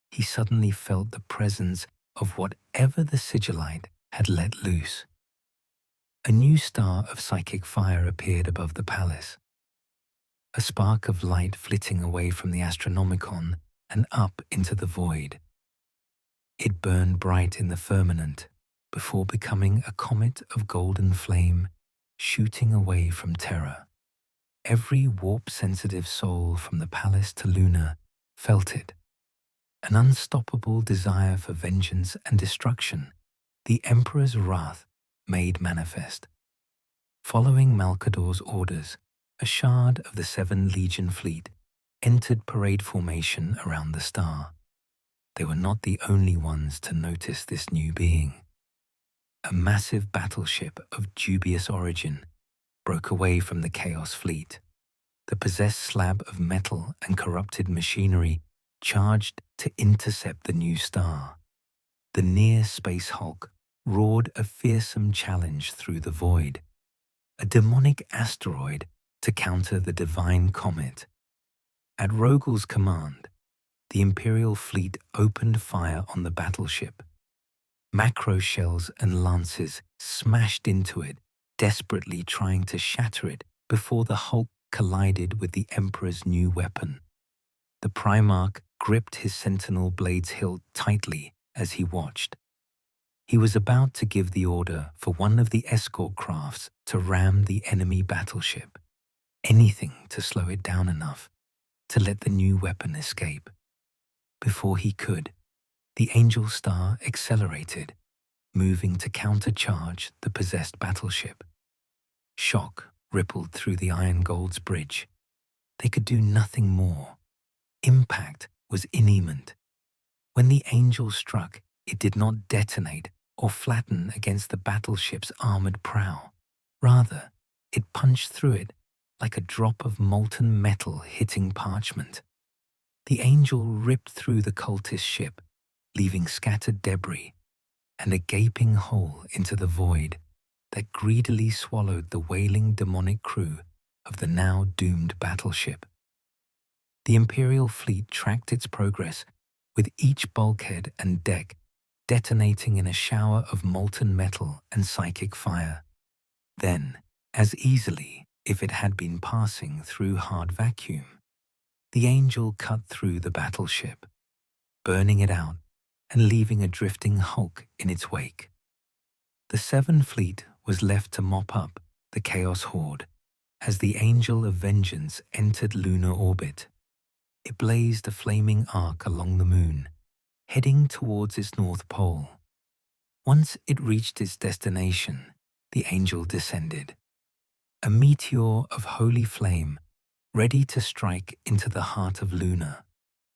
he suddenly felt the presence of whatever the Sigillite had let loose. A new star of psychic fire appeared above the palace. A spark of light flitting away from the Astronomicon and up into the void. It burned bright in the firmament before becoming a comet of golden flame shooting away from Terra. Every warp-sensitive soul from the palace to Lunar felt it. An unstoppable desire for vengeance and destruction, the Emperor's wrath made manifest. Following Malcador's orders, a shard of the 7 Legion fleet entered parade formation around the star. They were not the only ones to notice this new being. A massive battleship of dubious origin broke away from the Chaos Fleet. The possessed slab of metal and corrupted machinery charged to intercept the new star. The near Space Hulk roared a fearsome challenge through the void, a demonic asteroid to counter the divine comet. At Rogel's command, the Imperial fleet opened fire on the battleship. Macro shells and lances smashed into it, desperately trying to shatter it before the Hulk collided with the Emperor's new weapon. The Primarch gripped his sentinel blade's hilt tightly as he watched. He was about to give the order for one of the escort crafts to ram the enemy battleship. Anything to slow it down enough to let the new weapon escape. Before he could, the Angel Star accelerated, moving to countercharge the possessed battleship. Shock rippled through the Iron Gold's bridge. They could do nothing more. Impact was imminent. When the Angel struck, it did not detonate or flatten against the battleship's armored prow. Rather, It punched through it like a drop of molten metal hitting parchment. The angel ripped through the cultist ship, leaving scattered debris and a gaping hole into the void that greedily swallowed the wailing demonic crew of the now doomed battleship. The Imperial fleet tracked its progress, with each bulkhead and deck detonating in a shower of molten metal and psychic fire. Then, as easily if it had been passing through hard vacuum, the angel cut through the battleship, burning it out and leaving a drifting hulk in its wake. The Seven Fleet was left to mop up the Chaos Horde as the Angel of Vengeance entered lunar orbit. It blazed a flaming arc along the moon, heading towards its north pole. Once it reached its destination, the angel descended, a meteor of holy flame ready to strike into the heart of Lunar.